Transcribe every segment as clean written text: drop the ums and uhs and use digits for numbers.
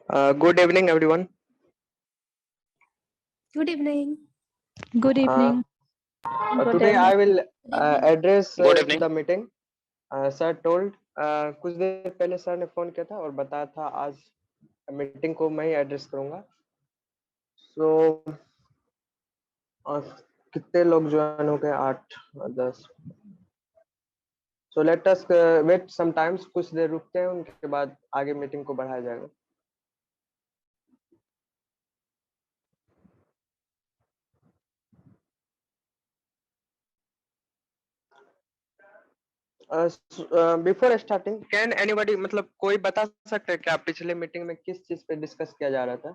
Good evening, everyone. Good evening. Good evening. Today I will address Good evening. the meeting. Sir told कुछ देर पहले sir ने phone किया था और बताया था आज मीटिंग को मैं ही एड्रेस करूंगा. So कितने लोग ज्वाइन हो गए? 8 10. So let us wait sometimes. कुछ देर रुकते हैं, उनके बाद आगे मीटिंग को बढ़ाया जाएगा. बिफोर स्टार्टिंग कैन एनीबॉडी मतलब कोई बता सकता है क्या पिछले मीटिंग में किस चीज पे डिस्कस किया जा रहा था?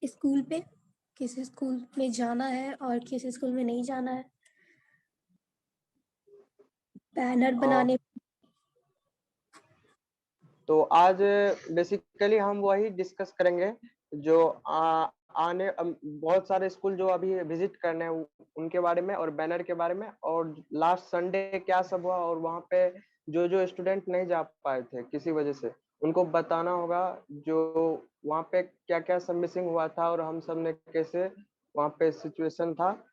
स्कूल पे किस स्कूल में जाना है और किस स्कूल में नहीं जाना है, बैनर बनाने. तो आज बेसिकली हम वही डिस्कस करेंगे जो आने बहुत सारे स्कूल जो अभी विजिट करने हैं उनके बारे में और बैनर के बारे में, और लास्ट संडे क्या सब हुआ और वहाँ पे जो जो स्टूडेंट नहीं जा पाए थे किसी वजह से उनको बताना होगा जो वहाँ पे क्या क्या सब मिसिंग हुआ था और हम सब ने कैसे वहाँ पे सिचुएशन था,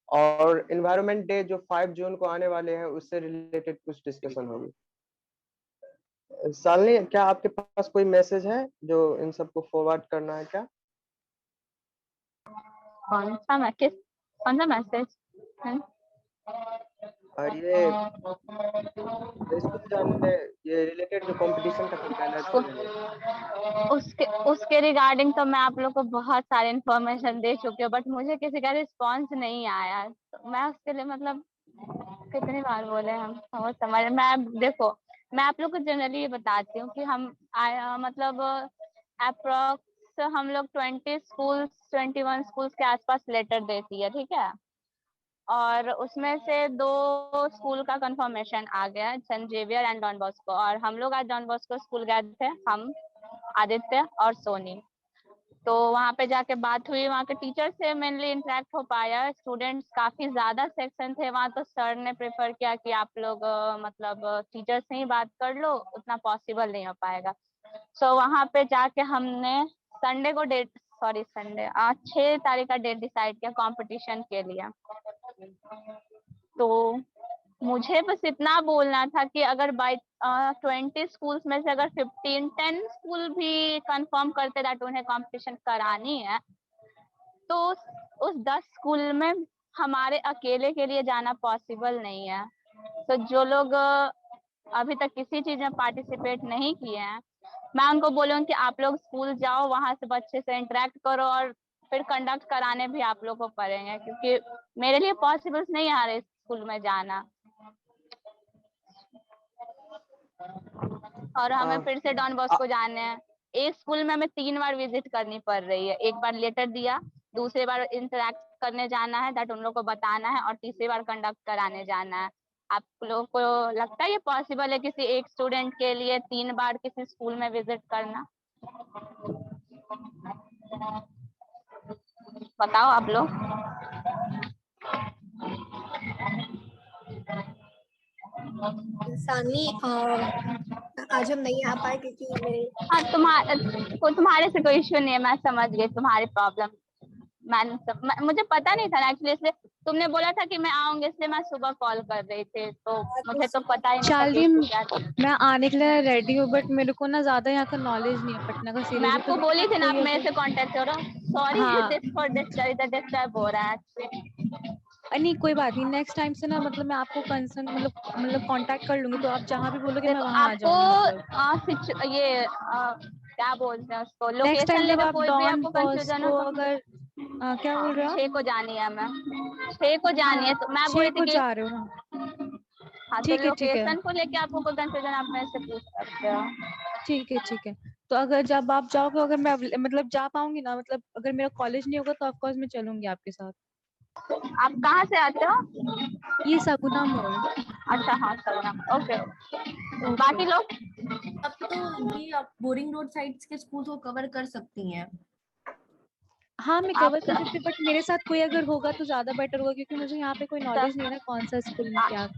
और एनवायरनमेंट डे जो 5 जून को आने वाले हैं उससे रिलेटेड कुछ डिस्कशन होगी. शालिनी, क्या आपके पास कोई मैसेज है जो इन सबको फॉरवर्ड करना है क्या? कौन सा मैसेज है? और ये स्कूल जाने ये रिलेटेड जो कंपटीशन का बैनर उसके रिगार्डिंग तो मैं आप लोग को बहुत सारे इन्फॉर्मेशन दे चुकी हूँ, बट मुझे किसी का रिस्पांस नहीं आया. तो मैं उसके लिए मतलब कितनी बार बोले हम समझ मैं देखो मैं आप लोग को जनरली ये बताती हूँ कि हम मतलब अप्रोक्स हम लोग 21 स्कूल्स के आसपास लेटर देती है, ठीक है. और उसमें से 2 स्कूल का कंफर्मेशन आ गया, Saint Xavier and Don Bosco. और हम लोग आज डॉन बॉस्को स्कूल गए थे, हम आदित्य और सोनी. तो वहाँ पे जाके बात हुई, वहाँ के टीचर से मेनली इंटरेक्ट हो पाया. स्टूडेंट्स काफी ज्यादा सेक्शन थे वहाँ, तो सर ने प्रेफर किया कि आप लोग मतलब टीचर से ही बात कर लो, उतना पॉसिबल नहीं हो पाएगा. सो वहाँ पे जाके हमने संडे 6 तारीख का डेट डिसाइड किया कंपटीशन के लिए. तो मुझे बस इतना बोलना था कि अगर बाई 20 स्कूल्स में से अगर 10 स्कूल भी कंफर्म करते दैट उन्हें कंपटीशन करानी है, तो उस 10 स्कूल में हमारे अकेले के लिए जाना पॉसिबल नहीं है. तो जो लोग अभी तक किसी चीज में पार्टिसिपेट नहीं किए हैं, मैं उनको बोलूँगी कि आप लोग स्कूल जाओ, वहां से बच्चे से इंटरेक्ट करो और फिर कंडक्ट कराने भी आप लोग को पड़ेंगे, क्योंकि मेरे लिए पॉसिबल नहीं आ रहा स्कूल में जाना. और हमें फिर से डॉन बॉस्को जाने हैं. एक स्कूल में हमें 3 बार विजिट करनी पड़ रही है. एक बार लेटर दिया, दूसरी बार इंटरेक्ट करने जाना है, दैट उन लोग को बताना है, और तीसरी बार कंडक्ट कराने जाना है. आप लोग को लगता है ये पॉसिबल है किसी एक स्टूडेंट के लिए 3 बार किसी स्कूल में विजिट करना? बताओ आप लोग. सानी आज हम नहीं आ पाए क्योंकि मेरे हाँ, तुम्हारे से कोई इश्यू नहीं है, मैं समझ गई तुम्हारी प्रॉब्लम. मुझे पता नहीं था एक्चुअली, इसलिए तुमने बोला था कि मैं आऊंगी, इसलिए मैं सुबह कॉल कर रही थी. तो मुझे तो पता ही नहीं था कि क्या था. मैं आने के लिए रेडी हूँ, बट मेरे को ना ज्यादा यहाँ का नॉलेज नहीं है पटना का मैं सीरियसली. आपको बोली थी ना, आप मेरे से कांटेक्ट करो. सॉरी फॉर डिस्टर्ब हो रहा है. नहीं कोई बात नहीं, नेक्स्ट टाइम से ना मतलब मैं आपको कंसर्न मतलब कांटेक्ट कर लूंगी, तो आप जहाँ भी बोलोगे मैं वहाँ आ जाऊंगी. आपको ये क्या बोलते हैं उसको, नेक्स्ट लोकेशन टाइम जब लेकर आप कोई भी आपको डॉन कंफ्यूजन हो बॉस्को तो अगर क्या बोल रहे हो 6 को जानी है. मैं 6 को जानी है, तो मैं बोल 6 रही को थी कि जा रहे हो ना? हाँ, तो ठीक है लोकेशन को लेके आपको कोई कंफ्यूजन आप मेरे से पूछ सकते हो. ठीक है. तो अगर जब आप जाओगे, अगर मैं मतलब जा पाऊंगी ना, मतलब अगर मेरा कॉलेज नहीं होगा तो ऑफकोर्स मैं चलूंगी आपके साथ. आप कहाँ से आते हो? ये सगुना मोड़. अच्छा, हाँ सगुना. ओके. बाकी लोग अब तो ये आप बोरिंग रोड साइड्स के स्कूल को कवर कर सकती हैं. हाँ मैं कवर कर सकती हूँ, बट मेरे साथ कोई अगर होगा तो ज्यादा बेटर होगा, क्योंकि मुझे यहाँ पे कोई नॉलेज नहीं है ना कौन सा स्कूल में क्या.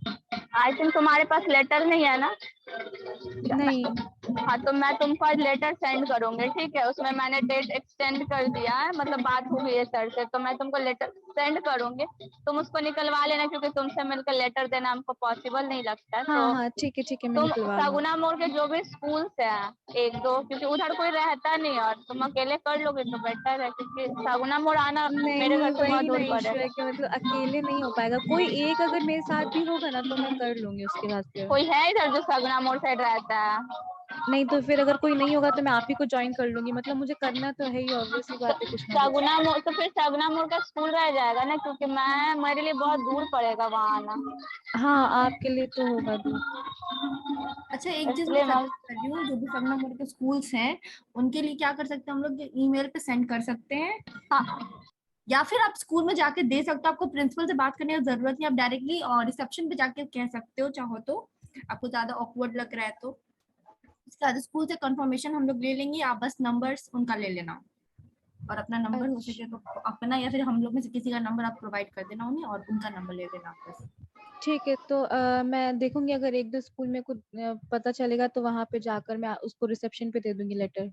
आई थिंक तुम्हारे पास लेटर नहीं है ना, नहीं। हाँ तो मैं तुमको आज लेटर सेंड करूंगी, ठीक है। उसमें मैंने डेट एक्सटेंड कर दिया है, मतलब बात हो गई है सर से, तो मैं तुमको लेटर सेंड करूंगी, तुम उसको निकलवा लेना, क्योंकि तुमसे मिलकर लेटर देना हमको पॉसिबल नहीं लगता है। हाँ तो हाँ ठीक है, मैं तुम निकलवा लूंगी। सगुना मोड़ के जो भी स्कूल से है एक दो, क्योंकि उधर कोई रहता नहीं है, और तुम अकेले कर लोगे तो बेटर है, क्योंकि सगुना मोड़ आना मेरे नहीं, घर से बहुत वही ना दूर इशू पड़ेगा। है कि मतलब अकेले नहीं हो पाएगा, कोई एक अगर मेरे साथ भी होगा ना तो मैं कर लूंगी उसके बाद फिर। कोई है इधर जो सगुना मोड़ साइड रहता है? नहीं तो फिर अगर कोई नहीं होगा तो मैं आप ही को ज्वाइन कर लूंगी, मतलब मुझे करना तो है ही, ऑब्वियस सी तो बात है कुछ ना कुछ। सगुना मोड़, तो फिर सगुना मोड़ का स्कूल रह जाएगा ना, क्योंकि मैं मेरे लिए बहुत दूर पड़ेगा वहाँ आना, हाँ आपके लिए तो होगा दूर। अच्छा, एक चीज मैं इसलिए मैं। सजेस्ट कर रही हूँ, जो भी सपना मोड़ के स्कूल्स हैं उनके लिए क्या कर सकते हैं हम लोग, ईमेल पे सेंड कर सकते हैं, हाँ या फिर आप स्कूल में जाके दे सकते हो। आपको प्रिंसिपल से बात करने की जरूरत नहीं, आप डायरेक्टली और रिसेप्शन पे जाके कह सकते हो चाहो तो, आपको ज्यादा ऑकवर्ड लग रहा है तो। उसके बाद स्कूल से कंफर्मेशन हम लोग ले लेंगे, आप बस नंबर्स उनका ले लेना, और अपना नंबर हो सके अच्छा तो अपना, या फिर हम लोग में से किसी का नंबर आप प्रोवाइड कर देना उन्हें, और उनका नंबर ले लेना आप बस। ठीक है, तो मैं देखूंगी अगर एक दो स्कूल में कुछ पता चलेगा तो वहां पे जाकर मैं उसको रिसेप्शन पे दे दूंगी लेटर।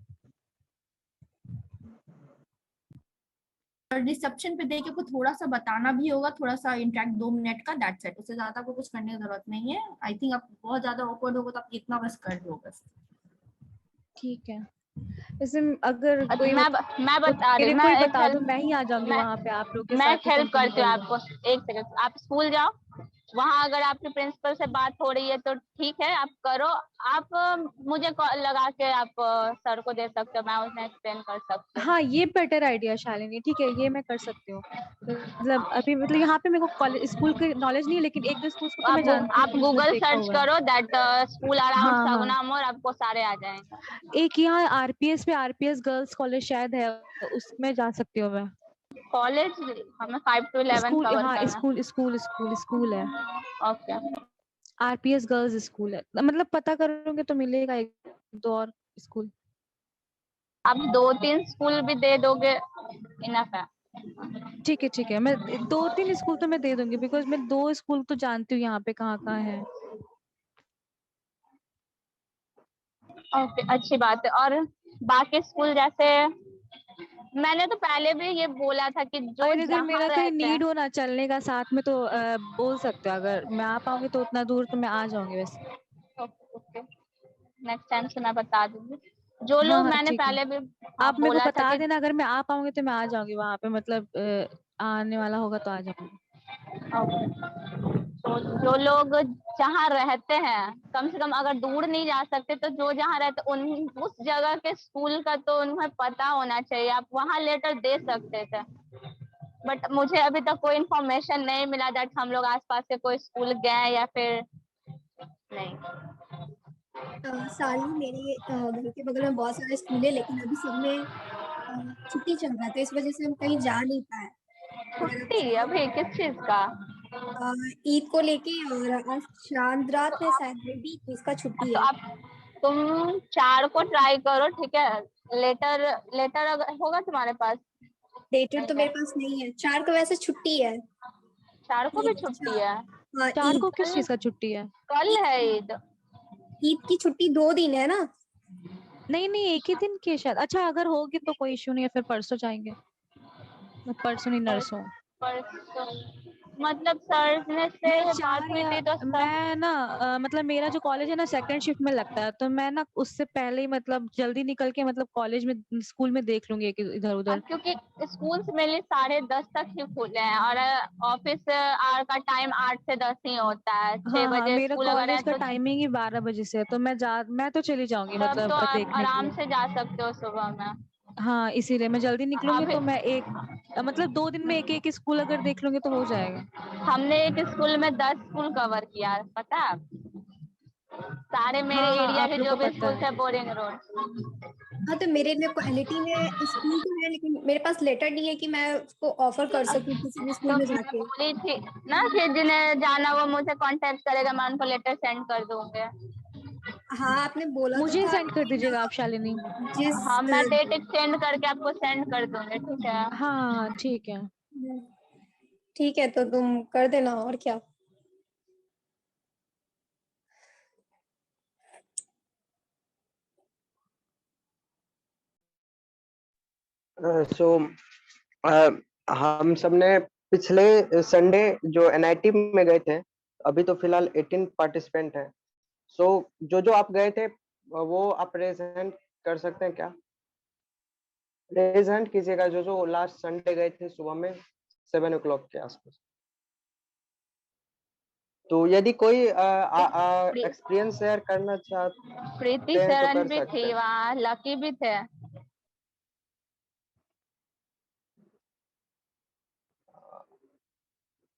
और रिसेप्शन पे दे के को थोड़ा सा बताना भी होगा, थोड़ा सा इंटरेक्ट 2 मिनट का, दैट्स इट। उससे ज्यादा को कुछ करने की जरूरत नहीं है। आई थिंक आप बहुत ज्यादा ऑकवर्ड होगा तो आप इतना बस कर लो बस। ठीक है, जैसे अगर कोई मैं तो बता रही मेरे हूँ, को ही मैं एक बता दो, हेल्प मैं ही आ जाऊंगी मैं वहां पे आप लोग के मैं साथ एक ही हेल्प कंफर्म करती हूँ कर लूँ। आपको। एक सेकंड, आप स्कूल जाओ, वहां अगर आपके प्रिंसिपल से बात हो रही है तो ठीक है, आप करो। आप मुझे कॉल लगा के आप सर को दे सकते हो, मैं उन्हें एक्सप्लेन कर सकती हूँ। हाँ ये बेटर आइडिया शालिनी, ठीक है ये मैं कर सकती हूँ। मतलब अभी मतलब यहाँ पे मेरे को कॉलेज स्कूल की नॉलेज नहीं है, लेकिन एक दो स्कूल को तो मैं जानती हूँ आप क्योंकि मैंने गूगल देखा सर्च हुआ है। करो दैट स्कूल अराउंड हाँ हाँ, सगुना मोड़, आपको सारे आ जाएंगे। एक यहाँ आरपीएस पे आरपीएस गर्ल्स कॉलेज शायद है, उसमें जा सकती हूँ मैं। कॉलेज हमें 5 to 11 स्कूल, कवर हाँ करना स्कूल है। है। ओके। आरपीएस गर्ल्स स्कूल है, मतलब पता करोगे तो मिलेगा एक दो और स्कूल। आप 2-3 स्कूल भी दे दोगे, इनफ है। ठीक है, मैं दो तीन स्कूल तो मैं दे दूंगी, बिकॉज मैं दो स्कूल तो जानती हूँ यहाँ पे कहाँ कहाँ है। ओके, अच्छी बात है। और बाकी स्कूल जैसे मैंने तो पहले भी ये बोला था कि जो और अगर जहाँ मेरा कहीं रहते हैं। नीड हो ना चलने का साथ में तो बोल सकते हो, अगर मैं आ पाऊंगी तो उतना दूर तो मैं आ जाऊंगी वैसे। ओके, नेक्स्ट टाइम से मैं बता दूंगी। जो हाँ लोग हाँ मैंने ठीक है, पहले भी आप मेरे को बोला था बता कि देना, अगर मैं आ पाऊंगी तो मैं आ जाऊंगी वहां पे, मतलब आने वाला होगा तो आ जाऊंगी। ओके, तो जो लोग जहाँ रहते हैं, कम से कम अगर दूर नहीं जा सकते तो जो जहाँ रहते उन उस जगह के स्कूल का तो उन्हें पता होना चाहिए, आप वहाँ लेटर दे सकते थे। बट मुझे अभी तक कोई इन्फॉर्मेशन नहीं मिला दैट हम लोग आसपास के कोई स्कूल गए या फिर नहीं। साली मेरे घर के बगल में बहुत सारे स्कूल है, लेकिन अभी सब में छुट्टी चल रहा है, तो इस वजह से हम कहीं जा नहीं पाए। अगर आप छुट्टी चाहो अभी किस चीज का? ईद को लेके, और आज चांद रात है शायद, में भी तो इसका छुट्टी तो है। आप तुम 4 को ट्राई करो, ठीक है। लेटर लेटर अगर होगा तुम्हारे पास। डेटेड तो मेरे पास नहीं है, 4 को वैसे छुट्टी है। 4 को भी ईद छुट्टी है? हाँ, चार ईद को किस कल चीज का छुट्टी है? कल ईद है ईद। ईद की छुट्टी 2 दिन है ना। नहीं नहीं, एक ही दिन की है शायद। अच्छा अगर होगी तो कोई इशू नहीं है, फिर परसों जाएंगे, परसों नहीं पर, नरसों। परसों मतलब सर ने मैं से बात चार हुई या थी तो सर। मैं ना मतलब मेरा जो कॉलेज है ना सेकंड शिफ्ट में लगता है, तो मैं ना उससे पहले ही मतलब जल्दी निकल के मतलब कॉलेज में स्कूल में देख लूंगी एक इधर उधर। अब क्योंकि स्कूल्स मेनली 10:30 तक ही खुले हैं, और ऑफिस आवर का टाइम 8 से 10 ही होता है। छह हाँ हाँ, बजे मेरा स्कूल अगर है कॉलेज का तो टाइमिंग ही 12 बजे से है, तो मैं तो चली जाऊंगी तब तो मतलब आप देखने के आराम लिए। से जा सकते हो सुबह में। हाँ इसीलिए मैं जल्दी निकलूंगी, अभी तो मैं एक मतलब 2 दिन में एक एक स्कूल अगर देख लूंगी तो हो जाएगा। हमने एक स्कूल में 10 स्कूल कवर किया है, पता है आपको? सारे मेरे हाँ हाँ, एरिया आप के लोग जो को भी पता स्कूल है। थे बोरिंग रोड। हाँ, तो मेरे लोकेलिटी में स्कूल तो है, लेकिन मेरे पास लेटर नहीं है कि मैं उसको ऑफर कर सकूँ किसी भी स्कूल तो में मैं जाके। बोली थी ना कि जिन्हें जाना वो मुझे कांटेक्ट करेगा, मैं उनको लेटर सेंड कर दूंगी। हाँ, आपने बोला तो मुझे था, सेंड कर लेकिन दीजिएगा आप शालिनी। जिस हाँ मैं डेट एक्सटेंड करके आपको सेंड कर दूंगी, ठीक है। हाँ हाँ ठीक है। ठीक है, तो तुम कर देना, और क्या। सो हम सबने पिछले संडे जो एनआईटी में गए थे, अभी तो फिलहाल 18 पार्टिसिपेंट हैं। सो जो जो आप गए थे वो आप रेज हैंड कर सकते हैं क्या? रेज हैंड कीजिएगा जो जो लास्ट संडे गए थे सुबह में 7 o'clock के आसपास। तो यदि कोई एक्सपीरियंस शेयर करना चाहते प्रीति हैं तो शरण कर भी सकते थी हैं। वहाँ, लकी भी थे।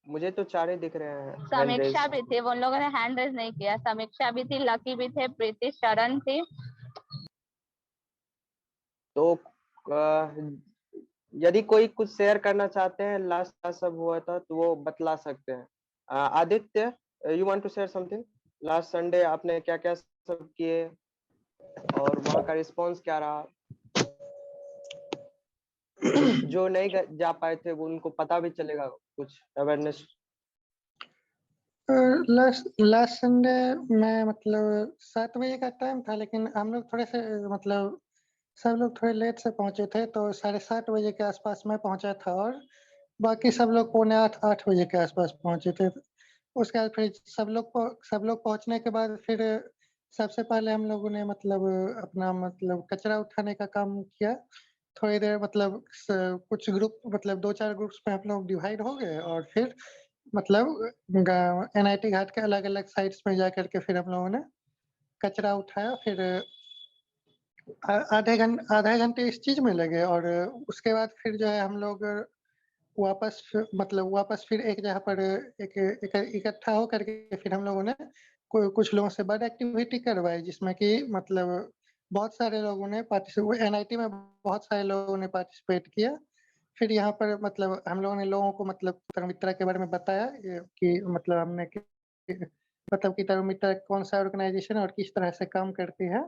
मुझे तो 4 ही दिख रहे हैं हैंड रेज। समीक्षा भी थी, वो उन लोगों ने हैंड रेज नहीं किया। समीक्षा भी थी, लकी भी थे, प्रीति शरण थी। तो यदि कोई कुछ शेयर करना चाहते हैं लास्ट सब हुआ था तो वो बतला सकते हैं। Aditya, you want to share something? Last Sunday आपने क्या क्या सब किए और वहाँ का रिस्पांस क्या रहा? जो नहीं जा पाए थे वो उनको पता भी चलेगा, कुछ अवेयरनेस। लास्ट संडे में मतलब 7 बजे का टाइम था, लेकिन हम लोग थोड़े से मतलब सब लोग थोड़े लेट से पहुंचे थे, तो 7:30 बजे के आसपास मैं पहुंचा था और बाकी सब लोग 7:45-8 बजे के आसपास पहुंचे थे। उसके बाद फिर सब लोग पहुंचने के बाद फिर सबसे पहले हम लोगों ने मतलब अपना मतलब कचरा उठाने का काम किया। थोड़ी देर मतलब कुछ ग्रुप मतलब 2-4 ग्रुप्स में हम लोग डिवाइड हो गए और फिर मतलब एनआईटी घाट के अलग-अलग साइड्स में जा करके फिर हम लोगों ने कचरा उठाया। फिर आधे घंटे इस चीज़ में लगे और उसके बाद फिर जो है हम लोग वापस फिर एक जगह पर इकट्ठा हो करके फिर हम लोगों ने कुछ लोगों से बर्ड एक्टिविटी करवाई, जिसमें कि मतलब बहुत सारे लोगों ने एनआईटी में बहुत सारे लोगों ने पार्टिसिपेट किया। फिर यहाँ पर मतलब हम लोगों ने लोगों को मतलब तरुमित्रा के बारे में बताया कि मतलब हमने मतलब कि तरुमित्रा कौन-सा ऑर्गेनाइजेशन है और किस तरह से काम करती है,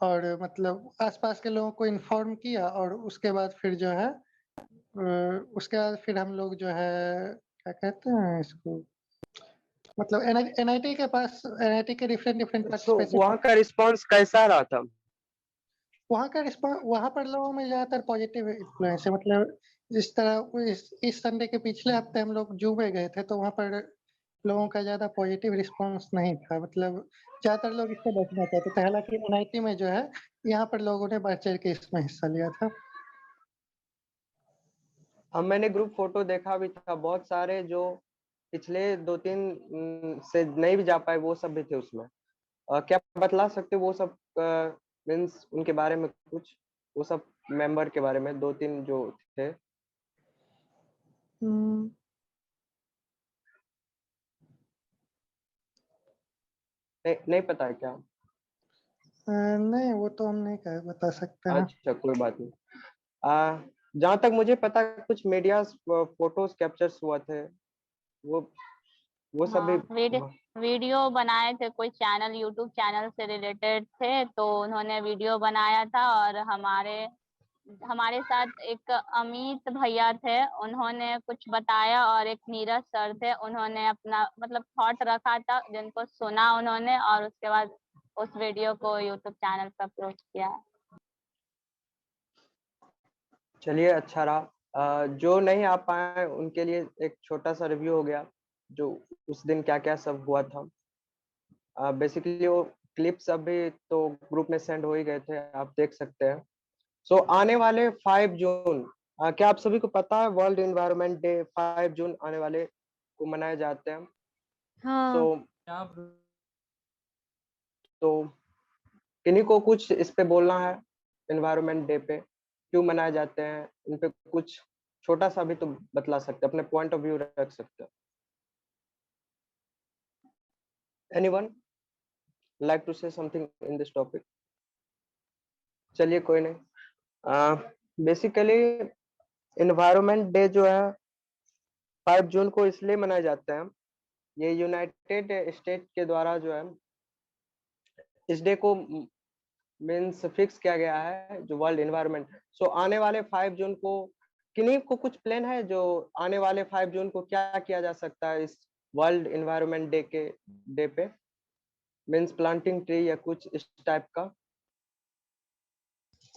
और मतलब आस-पास के लोगों को इन्फॉर्म किया। और उसके बाद फिर जो है उसके बाद फिर हम लोग जो है क्या कहते हैं इसको, मतलब एनआईटी के पास एनआईटी के डिफरेंट सो पार्टिसिपेशन। वहाँ का रिस्पांस कैसा रहा था? वहाँ पर लोगों में ज़्यादातर पॉजिटिव इन्फ्लुएंस है। मतलब जिस तरह इस संडे के पिछले हफ्ते हम लोग जू में गए थे, तो वहाँ पर लोगों का ज़्यादा पॉजिटिव रिस्पॉन्स नहीं था। मतलब ज़्यादातर लोग इससे बचना चाहते थे। हालाँकि एनआईटी में जो है, यहाँ पर लोगों ने बढ़-चढ़ के इसमें हिस्सा लिया था। मैंने ग्रुप फोटो देखा भी था, बहुत सारे जो पिछले 2-3 से नहीं भी जा पाए वो सब भी थे उसमें। क्या बतला सकते हो वो सब मीन्स उनके बारे में कुछ, वो सब मेंबर के बारे में 2-3 जो थे? हुँ। नहीं पता है क्या? नहीं, वो तो हम नहीं कह बता सकते हैं। अच्छा, कोई बात नहीं। जहाँ तक मुझे पता है कुछ मीडिया फोटोज कैप्चर्स हुआ थे, वो सब भी। हाँ, वीडियो बनाए थे, कोई चैनल यूट्यूब चैनल से रिलेटेड थे, तो उन्होंने वीडियो बनाया था। और हमारे हमारे साथ एक अमित भैया थे, उन्होंने कुछ बताया। और एक नीरज सर थे, उन्होंने अपना मतलब थॉट रखा था, जिनको सुना उन्होंने, और उसके बाद उस वीडियो को यूट्यूब चैनल पर अपलोड किया। चलिए, अच्छा रहा। जो नहीं आ पाए उनके लिए एक छोटा सा रिव्यू हो गया, जो उस दिन क्या क्या सब हुआ था। बेसिकली वो क्लिप्स अभी तो ग्रुप में सेंड हो ही गए थे, आप देख सकते हैं। सो आने वाले 5 जून, क्या आप सभी को पता है वर्ल्ड एनवायरनमेंट डे 5 जून आने वाले को मनाए जाते हैं? सो हाँ। तो किन्हीं को कुछ इस पे बोलना है, एनवायरनमेंट डे पे क्यों मनाए जाते हैं, इन पे कुछ छोटा सा भी तो बतला सकते हैं, अपने पॉइंट ऑफ व्यू रख सकते हैं। Anyone like to say something in this topic? चलिए, कोई नहीं। बेसिकली एनवायरनमेंट डे जो है 5 जून को इसलिए मनाए जाते हैं, ये यूनाइटेड स्टेट के द्वारा जो है इस डे को मीन्स फिक्स किया गया है, जो वर्ल्ड एनवायरनमेंट। सो आने वाले 5 जून को किन्हीं को कुछ प्लान है जो आने वाले 5 जून को क्या किया जा सकता है इस वर्ल्ड एनवायरनमेंट डे के डे पे, मीन्स प्लांटिंग ट्री या कुछ इस टाइप का?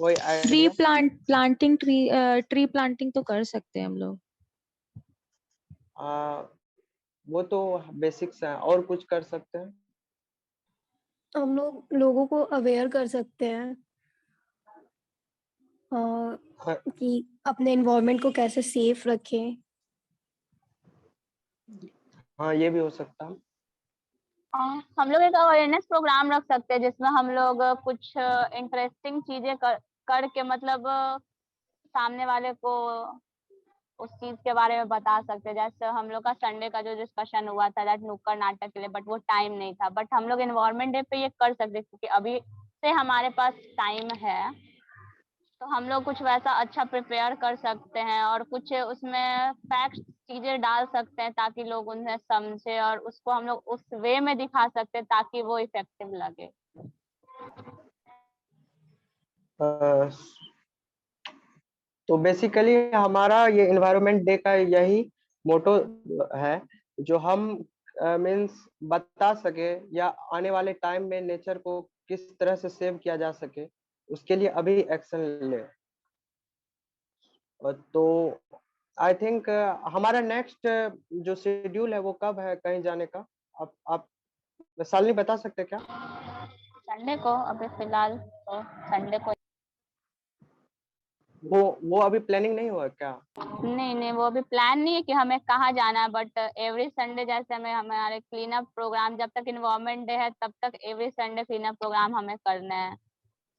कोई tree idea? Planting tree planting तो कर सकते हैं हम लोग। वो तो बेसिक्स है, और कुछ कर सकते हैं? हम लोग लोगों को अवेयर कर सकते हैं हाँ, कि अपने एनवायरनमेंट को कैसे सेफ रखें। हाँ, ये भी हो सकता है। हम लोग एक अवेयरनेस प्रोग्राम रख सकते हैं जिसमें हम लोग कुछ इंटरेस्टिंग चीजें करके मतलब सामने वाले को उस चीज के बारे में बता सकते हैं। जैसे हम लोग का संडे का जो डिस्कशन हुआ था दैट नुक्कड़ नाटक के लिए, बट वो टाइम नहीं था। बट हम लोग एनवायरनमेंट डे पे ये कर सकते हैं क्योंकि अभी से हमारे पास टाइम है, तो हम लोग कुछ वैसा अच्छा प्रिपेयर कर सकते हैं और कुछ उसमें फैक्ट चीजें डाल सकते हैं ताकि लोग उन्हें समझे और उसको हम लोग उस वे में दिखा सकते हैं ताकि वो इफेक्टिव लगे। अ, तो बेसिकली हमारा ये एनवायरनमेंट डे का यही मोटो है, जो हम मीन्स बता सके या आने वाले टाइम में नेचर को किस तरह से सेव किया जा सके, उसके लिए अभी एक्शन ले। तो आई थिंक हमारा नेक्स्ट जो शेड्यूल है वो कब है कहीं जाने का? आप सालनी बता सकते हैं क्या? संडे को अभी फिलहाल तो संडे को वो अभी प्लानिंग नहीं हुआ क्या? नहीं, वो अभी प्लान नहीं है कि हमें कहाँ जाना है। बट एवरी संडे जैसे हमें हमारे क्लीन अप प्रोग्राम जब तक इन्वायरमेंट डे है तब तक every Sunday clean up programme हमें करने हैं।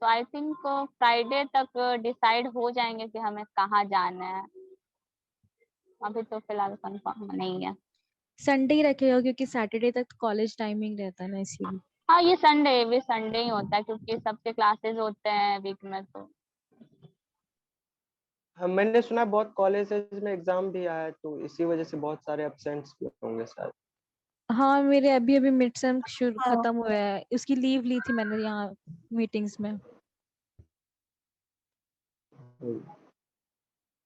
तो आई थिंक फ्राइडे तक डिसाइड हो जाएंगे कि हमें कहाँ जाना है। अभी तो फिलहाल कंफर्म नहीं है। संडे ही रखेगा क्योंकि सैटरडे तक कॉलेज टाइमिंग रहता है ना, इसीलिए। हाँ, ये एवरी संडे ही होता है क्योंकि सबके क्लासेस होते हैं वीक में। तो मैंने सुना बहुत कॉलेजेस में एग्जाम भी आया है, तो इसी वजह से बहुत सारे एब्सेंट्स भी होंगे शायद। हाँ, मेरे अभी अभी मिड सेम शुरू हाँ। खत्म हुआ है, उसकी लीव ली थी मैंने यहाँ मीटिंग्स में।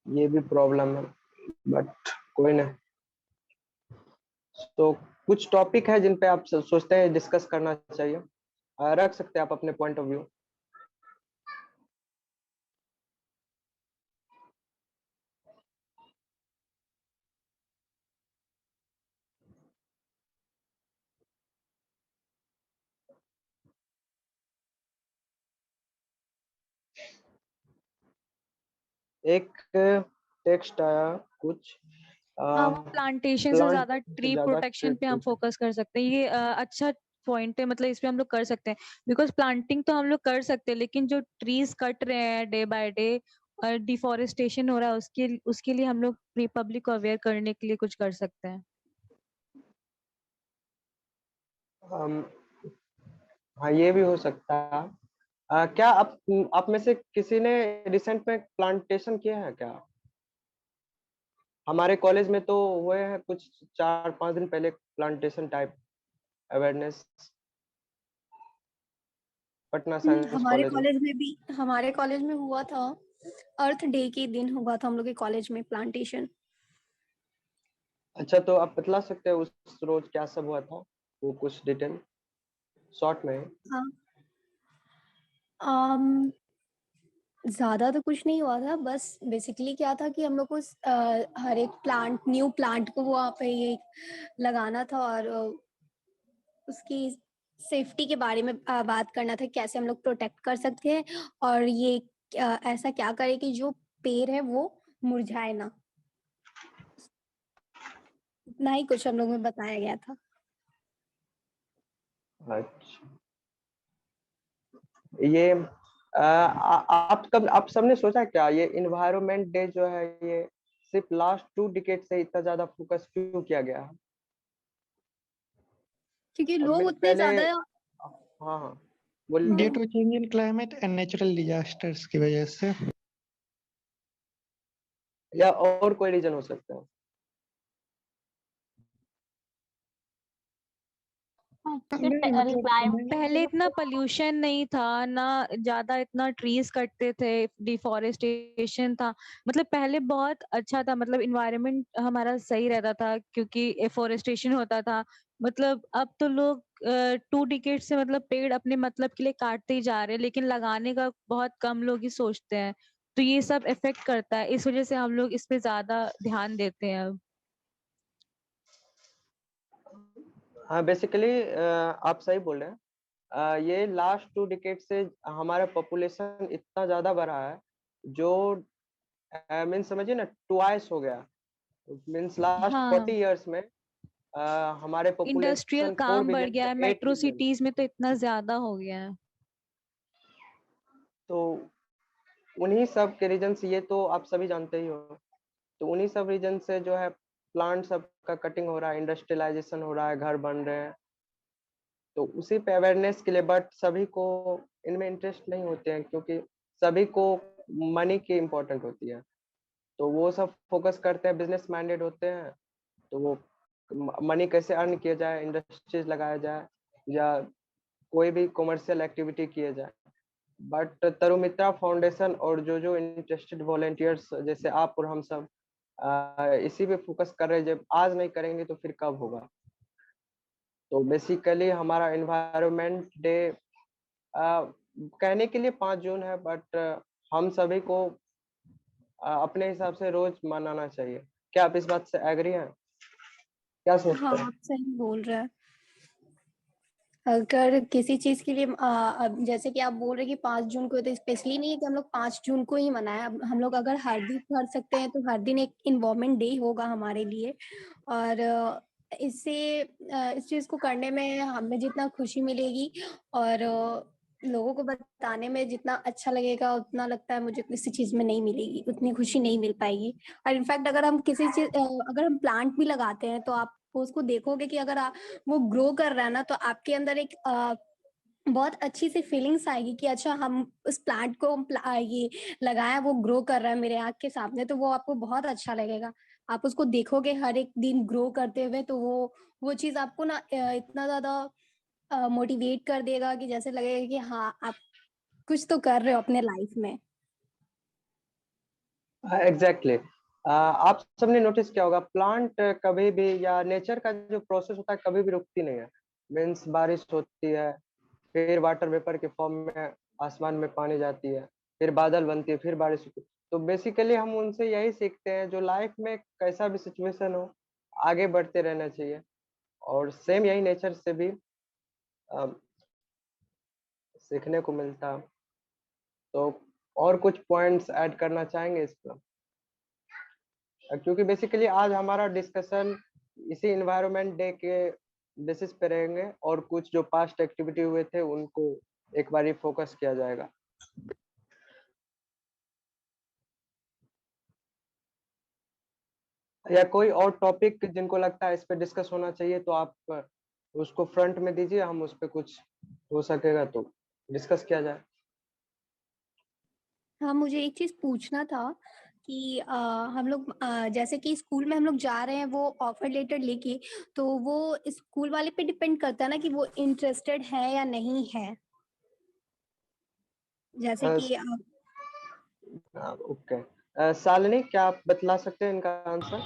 ये भी प्रॉब्लम है, बट कोई नहीं। तो कुछ टॉपिक है जिन पे आप सोचते हैं डिस्कस करना चाहिए, रख सकते हैं आप अपने पॉइंट ऑफ व्यू। एक टेक्स्ट आया कुछ, हाँ, वो प्लांटेशन से प्लांट ज्यादा से ट्री ज्यादा प्रोटेक्शन पे हम फोकस कर सकते हैं। ये अच्छा पॉइंट है, मतलब इस पे हम लोग कर सकते हैं। बिकॉज प्लांटिंग तो हम लोग कर सकते हैं, लेकिन जो ट्रीज कट रहे हैं डे बाय डे और डिफोरेस्टेशन हो रहा है, उसके लिए हम लोग पब्लिक को अवेयर करने के लिए कुछ कर सकते हैं। हाँ, ये भी हो सकता है। क्या आप में से किसी ने रिसेंट में प्लांटेशन किया है क्या? हमारे कॉलेज में तो हुए हैं कुछ 4-5 दिन पहले plantation type awareness, Patna science college में। हमारे कॉलेज में हुआ था। अर्थ डे के दिन हुआ था हम लोग के कॉलेज में प्लांटेशन। अच्छा, तो आप बतला सकते हैं उस रोज क्या सब हुआ था, वो कुछ डिटेल शॉर्ट में? हाँ। ज्यादा तो कुछ नहीं हुआ था, बस बेसिकली क्या था कि हम लोग को हर एक न्यू प्लांट को वहाँ पे ये लगाना था और उसकी सेफ्टी के बारे में बात करना था, कैसे हम लोग प्रोटेक्ट कर सकते हैं और ये ऐसा क्या करे कि जो पेड़ है वो मुरझाए ना। इतना ही कुछ हम लोग में बताया गया था। अच्छा, ये आप सबने सोचा क्या ये इन्वायरमेंट डे जो है ये सिर्फ लास्ट 2 डिकेड से इतना ज्यादा फोकस क्यों किया गया है? क्योंकि अब लोग मैं उतने पहले, ज्यादा हाँ हाँ, ड्यू बोलिए। To change in climate and natural disasters की वजह से। या और कोई रीजन हो सकता है? नहीं मतलब पहले इतना पोल्यूशन नहीं था ना, ज्यादा इतना ट्रीज कटते थे, डिफोरेस्टेशन था। मतलब पहले बहुत अच्छा था, मतलब इन्वायरमेंट हमारा सही रहता था क्योंकि एफोरेस्टेशन होता था, मतलब अब तो लोग 2 डिकेड से मतलब पेड़ अपने मतलब के लिए काटते ही जा रहे हैं, लेकिन लगाने का बहुत कम लोग ही सोचते हैं। तो ये सब इफेक्ट करता है, इस वजह से हम लोग इस पे ज्यादा ध्यान देते हैं अब। हाँ बेसिकली आप सही बोल रहे हैं। ये लास्ट 2 डिकेड से हमारा पॉपुलेशन इतना ज्यादा बढ़ा है जो मीन्स समझिए ना ट्वाइस हो गया। मीन्स लास्ट हाँ, 40 इयर्स में हमारे इंडस्ट्रियल पॉपुलेशन 4 काम बढ़ बिलियन गया से है, 8 मेट्रो बिलियन। सिटीज में तो इतना ज्यादा हो गया है। तो उन्हीं सब के रीजन से, ये तो आप सभी जानते ही हो, तो उन्हीं सब रीजन से जो है प्लांट सब का कटिंग हो रहा है, इंडस्ट्रियलाइजेशन हो रहा है, घर बन रहे हैं। तो उसी पे अवेयरनेस के लिए, बट सभी को इनमें इंटरेस्ट नहीं होते हैं क्योंकि सभी को मनी की इम्पोर्टेंट होती है। तो वो सब फोकस करते हैं, बिजनेस माइंडेड होते हैं। तो वो मनी कैसे अर्न किया जाए, इंडस्ट्रीज लगाया जाए या कोई भी कॉमर्शियल एक्टिविटी किया जाए। बट तरुमित्रा फाउंडेशन और जो इंटरेस्टेड वॉलेंटियर्स जैसे आप और हम सब इसी पे फोकस कर रहे हैं। जब आज नहीं करेंगे तो फिर कब होगा। तो बेसिकली हमारा एनवायरनमेंट डे कहने के लिए 5 जून है, बट हम सभी को अपने हिसाब से रोज मनाना चाहिए। क्या आप इस बात से एग्री हैं? क्या सोचते हाँ, हैं? आप सही बोल रहे हैं। अगर किसी चीज के लिए अब जैसे कि आप बोल रहे हैं कि 5 जून को, तो स्पेशली नहीं है कि हम लोग 5 जून को ही मनाएं। अब हम लोग अगर हर दिन कर सकते हैं तो हर दिन एक इन्वायरमेंट डे होगा हमारे लिए। और इससे इस चीज को करने में हमें जितना खुशी मिलेगी और लोगों को बताने में जितना अच्छा लगेगा, उतना लगता है मुझे किसी चीज में नहीं मिलेगी, उतनी खुशी नहीं मिल पाएगी। और इनफैक्ट अगर हम किसी चीज अगर हम प्लांट भी लगाते हैं तो आप उसको देखोगे कि अगर वो ग्रो कर रहा है ना, तो आपके अंदर एक बहुत अच्छी सी फीलिंग्स आएगी कि अच्छा हम उस प्लांट को ये लगाया, वो ग्रो कर रहा है मेरे आँख के सामने, तो वो आपको बहुत अच्छा लगेगा। आप उसको देखोगे हर एक दिन ग्रो करते हुए, तो वो चीज आपको ना इतना ज्यादा मोटिवेट कर देगा कि जैसे लगेगा कि हाँ, आप कुछ तो कर रहे हो अपने लाइफ में। एग्जैक्टली। आप सबने नोटिस किया होगा, प्लांट कभी भी या नेचर का जो प्रोसेस होता है कभी भी रुकती नहीं है। मीन्स बारिश होती है, फिर वाटर वेपर के फॉर्म में आसमान में पानी जाती है, फिर बादल बनती है, फिर बारिश होती है। तो बेसिकली हम उनसे यही सीखते हैं, जो लाइफ में कैसा भी सिचुएशन हो आगे बढ़ते रहना चाहिए। और सेम यही नेचर से भी अ, सीखने को मिलता है। तो और कुछ पॉइंट्स ऐड करना चाहेंगे इस पर? क्योंकि बेसिकली आज हमारा डिस्कशन इसी इन्वायरमेंट डे के बेसिस पे रहेंगे, और कुछ जो पास्ट एक्टिविटी हुए थे उनको एक बार फोकस किया जाएगा। या कोई और टॉपिक जिनको लगता है इस पे डिस्कस होना चाहिए तो आप उसको फ्रंट में दीजिए, हम उस पे कुछ हो सकेगा तो डिस्कस किया जाए। हाँ, मुझे एक चीज पूछना था कि हम लोग जैसे कि स्कूल में हम लोग जा रहे हैं वो ऑफर लेटर लेके, तो वो स्कूल वाले पे डिपेंड करता है ना कि वो इंटरेस्टेड है या नहीं है। जैसे कि ओके, शालिनी क्या आप बतला सकते हैं इनका आंसर?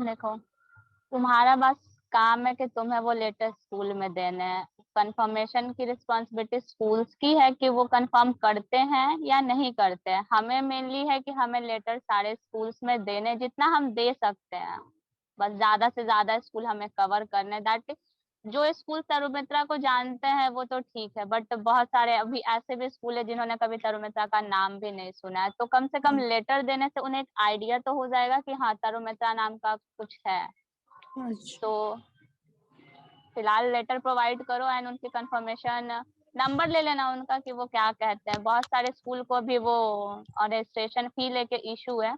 देखो, तुम्हारा बस काम है कि तुम्हें वो लेटर स्कूल में देने हैं। कंफर्मेशन की रिस्पॉन्सिबिलिटी स्कूल्स की है कि वो कंफर्म करते हैं या नहीं करते हैं। हमें मेनली है कि हमें लेटर सारे स्कूल्स में देने, जितना हम दे सकते हैं। बस ज्यादा से ज्यादा स्कूल हमें कवर करने, दैट जो स्कूल तरुमित्रा को जानते हैं वो तो ठीक है, बट बहुत सारे अभी ऐसे भी स्कूल है जिन्होंने कभी तरुमित्रा का नाम भी नहीं सुना है। तो कम से कम लेटर देने से उन्हें एक आइडिया तो हो जाएगा कि हाँ, तरुमित्रा नाम का कुछ है। अच्छा। तो फिलहाल लेटर प्रोवाइड करो एंड उनकी कंफर्मेशन नंबर ले लेना उनका कि वो क्या कहते हैं। बहुत सारे स्कूल को भी वो रजिस्ट्रेशन फी लेके इशू है।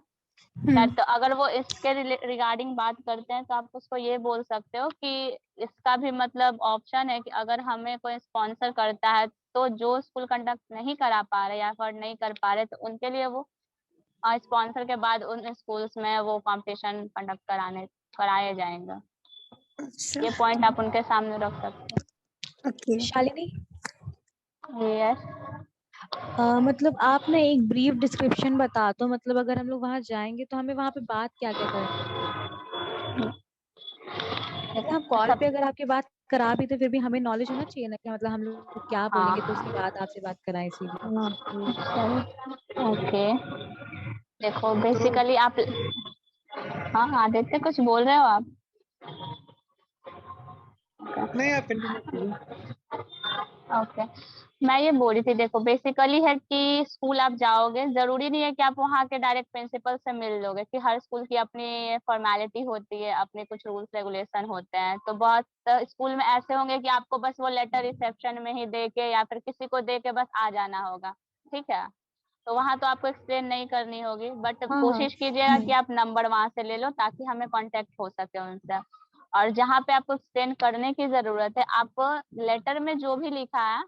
तो अगर वो इसके रिगार्डिंग बात करते हैं तो आप उसको ये बोल सकते हो कि इसका भी मतलब ऑप्शन है कि अगर हमें कोई स्पॉन्सर करता है तो जो स्कूल कंडक्ट नहीं करा पा रहे या अफोर्ड नहीं कर पा रहे, तो उनके लिए वो स्पॉन्सर के बाद उन स्कूल्स में वो कंपटीशन कंडक्ट कराए जाएंगे। अच्छा। ये पॉइंट आप उनके सामने रख सकते ओके। शालिनी, हैं। यस। मतलब आप ना एक ब्रीफ डिस्क्रिप्शन बता दो, मतलब अगर हम लोग वहां जाएंगे तो हमें वहां पे बात क्या क्या करनी है। हम कॉल पे अगर आपकी बात करा भी तो फिर भी हमें नॉलेज होना चाहिए ना कि मतलब हम लोग क्या बोलेंगे, तो उसके बाद आपसे बात कराएं इसीलिए। ओके देखो बेसिकली आप, हाँ हाँ आदित्य कुछ बोल रहे हो आप? नहीं, आप कंटिन्यू कीजिए। ओके मैं ये बोल रही थी, देखो बेसिकली है कि स्कूल आप जाओगे, जरूरी नहीं है कि आप वहाँ के डायरेक्ट प्रिंसिपल से मिल लोगे, कि हर स्कूल की अपनी फॉर्मेलिटी होती है, अपने कुछ रूल्स रेगुलेशन होते हैं। तो बहुत स्कूल में ऐसे होंगे कि आपको बस वो लेटर रिसेप्शन में ही दे के या फिर किसी को दे के बस आ जाना होगा, ठीक है। तो वहाँ तो आपको एक्सप्लेन नहीं करनी होगी, बट हाँ हाँ कोशिश कीजिएगा कि आप नंबर वहाँ से ले लो ताकि हमें कांटेक्ट हो सके उनसे। और जहाँ पे आपको एक्सप्लेन करने की जरूरत है, आप लेटर में जो भी लिखा है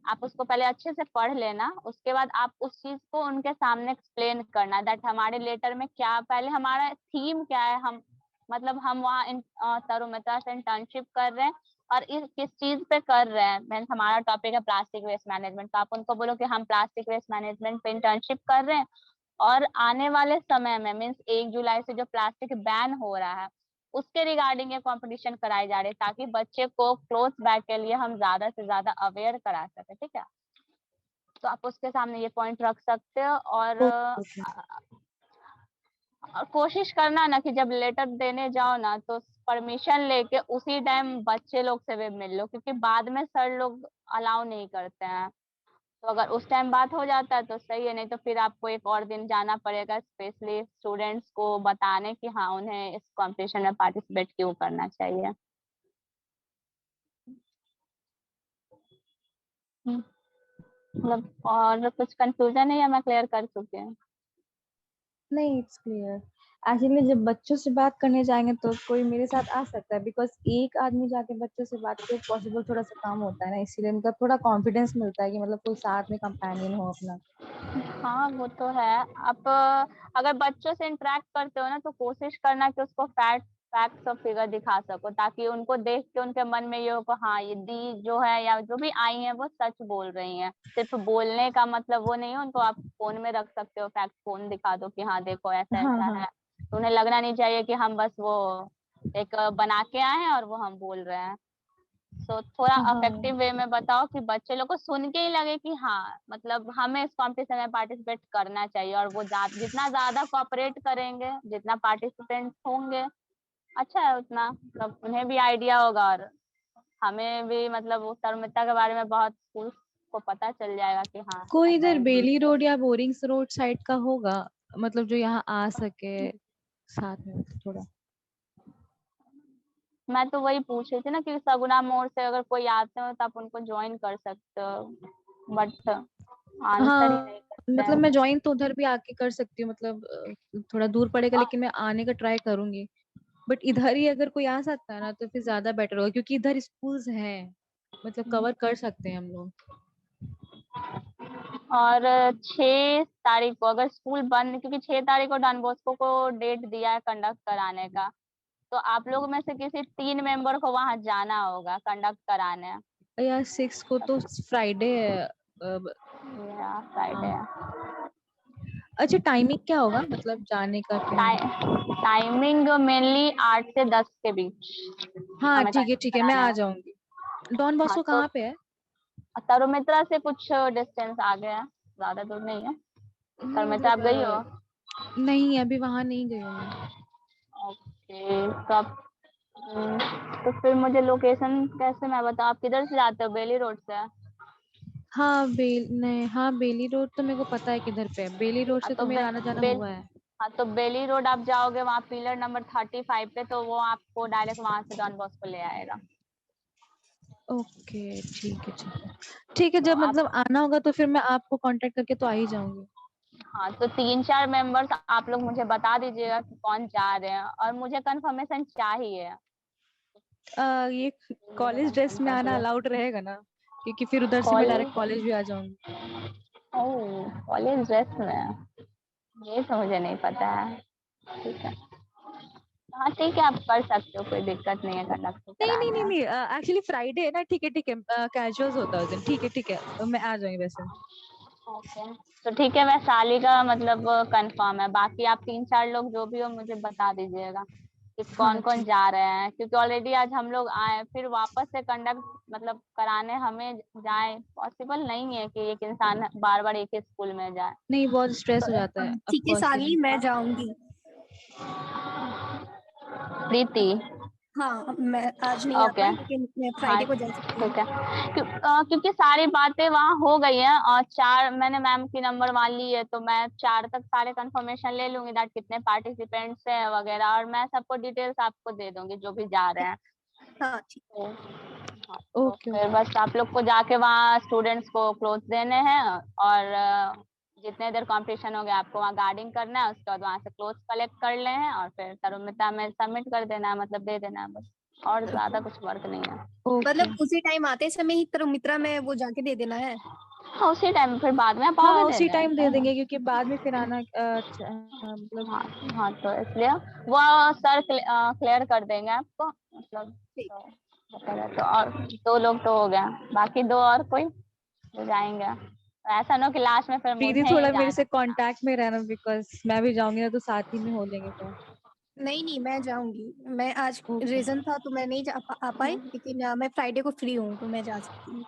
आप उसको पहले अच्छे से पढ़ लेना, उसके बाद आप उस चीज को उनके सामने एक्सप्लेन करना, दैट हमारे लेटर में क्या, पहले हमारा थीम क्या है, हम मतलब हम वहाँ तरुमित्रा से इंटर्नशिप कर रहे हैं और इस किस चीज पे कर रहे हैं। मीन्स हमारा टॉपिक है प्लास्टिक वेस्ट मैनेजमेंट, तो आप उनको बोलो कि हम प्लास्टिक वेस्ट मैनेजमेंट पे इंटर्नशिप कर रहे हैं और आने वाले समय में मीन्स 1 जुलाई से जो प्लास्टिक बैन हो रहा है उसके रिगार्डिंग ये कंपटीशन कराई जा रही है, ताकि बच्चे को क्लोथ बैग के लिए हम ज्यादा से ज्यादा अवेयर करा सके, ठीक है। तो आप उसके सामने ये पॉइंट रख सकते हो। और ओके। कोशिश करना ना कि जब लेटर देने जाओ ना तो परमिशन लेके उसी टाइम बच्चे लोग से भी मिल लो, क्योंकि बाद में सर लोग अलाउ नहीं करते हैं। तो अगर उस टाइम बात हो जाता है तो सही है, नहीं तो फिर आपको एक और दिन जाना पड़ेगा स्पेशली स्टूडेंट्स को बताने कि हाँ उन्हें इस कंपटीशन में पार्टिसिपेट क्यों करना चाहिए। मतलब और कुछ कंफ्यूजन है या मैं क्लियर कर चुकी हूँ? नहीं, इट्स क्लियर। एक्चुअली जब बच्चों से बात करने जाएंगे तो कोई मेरे साथ आ सकता है, बिकॉज एक आदमी जाके बच्चों से बात करे पॉसिबल थोड़ा सा काम होता है ना, इसीलिए मतलब थोड़ा कॉन्फिडेंस मिलता है कि मतलब कोई साथ में कंपेनियन हो अपना। हाँ वो तो है। आप अगर बच्चों से इंटरेक्ट करते हो ना तो कोशिश करना कि उसको फैक्ट्स और फिगर दिखा सको, ताकि उनको देख के उनके मन में ये हो कि हाँ ये दी जो है या जो भी आई है वो सच बोल रही हैं। सिर्फ बोलने का मतलब वो नहीं है, उनको आप फोन में रख सकते हो, फैक्ट फोन दिखा दो कि हाँ देखो ऐसा हाँ ऐसा हाँ है। तो उन्हें लगना नहीं चाहिए कि हम बस वो एक बना के आए हैं और वो हम बोल रहे हैं। तो थोड़ा हाँ अफेक्टिव वे में बताओ कि बच्चे लोग को सुन के ही लगे कि हाँ मतलब हमें इस कंपटीशन में पार्टिसिपेट करना चाहिए। और वो जितना ज्यादा कोऑपरेट करेंगे, जितना पार्टिसिपेंट होंगे अच्छा है, उतना मतलब उन्हें भी आइडिया होगा और हमें भी मतलब वो तरुमित्रा के बारे में बहुत स्कूल को पता चल जाएगा कि हाँ कोई ऐसा इधर है। बेली रोड या बोरिंग्स रोड साइड का होगा, मतलब जो यहाँ आ सके साथ में, मतलब थोड़ा। मैं तो वही पूछ रही थी ना कि सगुना मोड़ से अगर कोई आते हो तो आप उनको ज्वाइन कर सकते हो, बट आंसर ही नहीं हाँ करते मतलब हैं। मैं ज्वाइन तो उधर भी आके कर सकती हूँ, मतलब थोड़ा दूर पड़ेगा लेकिन मैं आने का ट्राई करूंगी। बट इधर ही अगर कोई आ सकता है ना तो फिर ज्यादा बेटर होगा, क्योंकि इधर स्कूल्स हैं, मतलब कवर कर सकते हैं हम लोग। और 6 तारीख को अगर स्कूल बंद, क्योंकि 6 तारीख को डॉन बॉस्को को डेट दिया है कंडक्ट कराने का, तो आप लोग में से किसी 3 मेंबर को वहां जाना होगा कंडक्ट कराने। यार 6 को तो फ्राइडे है। या फ्राइडे हाँ। है। अच्छा, टाइमिंग क्या होगा, मतलब जाने का क्या है? टाइमिंग मेनली 8 से 10 के बीच हाँ हमें ठीक है कंडक्ट ठीक है, मैं कराना आ है। जाऊंगी। डॉन हाँ बॉस्को तो कहाँ पे है? तरुमित्रा से कुछ डिस्टेंस आगे है, ज्यादा दूर नहीं है। नहीं तरुमित्रा आप मतलब गई हो? नहीं, अभी वहां नहीं गई हूँ मैं। ओके तो आप तो फिर मुझे लोकेशन कैसे मैं बताऊँ, आप किधर से जाते हो, बेली रोड से? हाँ नहीं, हाँ बेली रोड तो मेरे को पता है किधर पे है, बेली रोड हाँ से तो तो मेरा आना जाना बेल हुआ है। हाँ तो बेली रोड आप जाओगे वहाँ पिलर नंबर 35 पे, तो वो आपको डायरेक्ट वहां से डॉन बॉस्को ले आएगा। ओके ठीक है ठीक है ठीक है, तो जब आप मतलब आना होगा तो फिर मैं आपको कांटेक्ट करके तो आ ही जाऊंगी। हाँ तो 3-4 मेंबर्स आप लोग मुझे बता दीजिएगा कि कौन जा रहे हैं, और मुझे कंफर्मेशन चाहिए। ये मुझे कॉलेज ड्रेस कंफर्म में कर आना दीजिए। अलाउड रहेगा ना? क्योंकि फिर उधर से मैं डायरेक्ट कॉलेज कॉलेज भी आ जाऊंगी। ओह कॉलेज ड्रेस में, ये तो मुझे नहीं पता है। ठीक है, हाँ ठीक है आप कर सकते हो, कोई दिक्कत नहीं है कंडक्ट नहीं नहीं कराने नहीं में। नहीं, एक्चुअली फ्राइडे है ना, ठीक है कैजुअल्स होता है उस दिन, ठीक है मैं आ जाऊंगी वैसे। ओके तो ठीक है, वैशाली का मतलब कंफर्म है, बाकी आप 3-4 लोग जो भी हो मुझे बता दीजिएगा। कि हाँ कौन कौन जी। जा रहे हैं, क्योंकि ऑलरेडी आज हम लोग आए, फिर वापस से कंडक्ट मतलब कराने हमें जाए, पॉसिबल नहीं है कि एक इंसान बार बार एक ही स्कूल में जाए। नहीं, बहुत स्ट्रेस हो तो जाता है, ऑफ ठीक है कोर्स। साली, मैं जाऊंगी। प्रीति, हाँ, मैं आज नहीं आ ओके, पाई, लेकिन मैं हाँ फ्राइडे को जा सकती हूँ। ठीक है। क्योंकि सारी बातें वहाँ हो गई हैं, और 4 मैंने मैम की नंबर मान ली है, तो मैं 4 तक सारे कंफर्मेशन ले लूंगी, दैट कितने पार्टिसिपेंट्स हैं वगैरह, और मैं सबको डिटेल्स आपको दे दूंगी जो भी जा रहे हैं। हाँ ठीक। तो हाँ, तो ओके। फिर बस आप लोग को जाके वहाँ स्टूडेंट्स को क्लोथ देने हैं, और जितने देर कंपटीशन हो गया आपको वहाँ गार्डिंग करना है, उसके बाद वहाँ से क्लोथ कलेक्ट कर ले हैं, और फिर तरुमिता में सबमिट कर देना है, मतलब दे देना है बस, और ज्यादा कुछ वर्क नहीं है। ओके। मतलब उसी टाइम आते समय ही मित्रा में वो जाके दे देना है। हाँ, उसी टाइम, फिर बाद में आप हाँ, आओगे उसी देने। टाइम दे देंगे, क्योंकि बाद में फिर आना मतलब हाँ हाँ, तो इसलिए वो सर क्लियर कर देंगे आपको, मतलब ठीक। तो तो और 2 लोग तो हो गया, बाकी 2 और कोई जो जाएंगे, ऐसा ना हो कि लास्ट में फिर प्रीति मुझे थोड़ा ही मेरे जाना से कांटेक्ट में रहना, बिकॉज मैं भी जाऊंगी ना तो साथ ही में हो लेंगे फिर। नहीं नहीं, मैं जाऊंगी। मैं आज ओके। रीजन था तो मैं नहीं आ पाई, है। लेकिन मैं फ्राइडे को फ्री हूँ तो मैं जा सकती हूँ।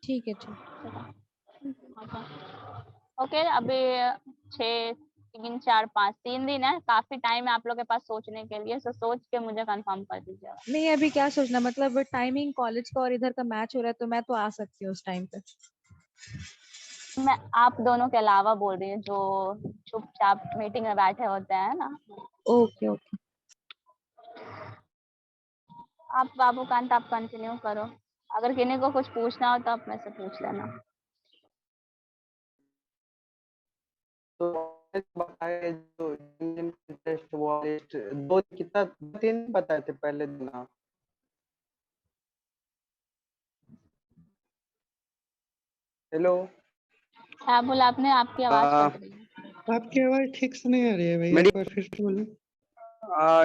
ठीक है, ठीक। ओके, अभी 6 3 4 5 3 दिन है, काफी टाइम है आप लोग के पास सोचने के लिए, सो सोच के मुझे कंफर्म कर दीजिएगा। नहीं, अभी क्या सोचना, मतलब टाइमिंग कॉलेज का और इधर का मैच हो रहा है, तो मैं तो आ सकती हूँ उस टाइम पे। मैं आप दोनों के अलावा बोल रही हूँ, जो चुपचाप मीटिंग में बैठे होते हैं ना। Okay, okay. आप बाबूकांत, आप कंटिन्यू करो, अगर किन्हीं को कुछ पूछना हो तो आप मेरे से पूछ लेना। तो बताए जो इंजन टेस्ट हुआ, टेस्ट 2 कितना 3 बताए थे पहले दिन आप। हेलो। क्या बोला आपने? आपकी आवाज कट रही है। आपकी आवाज ठीक से नहीं आ रही है भैया, मेरी एक बार फिर से बोलिए।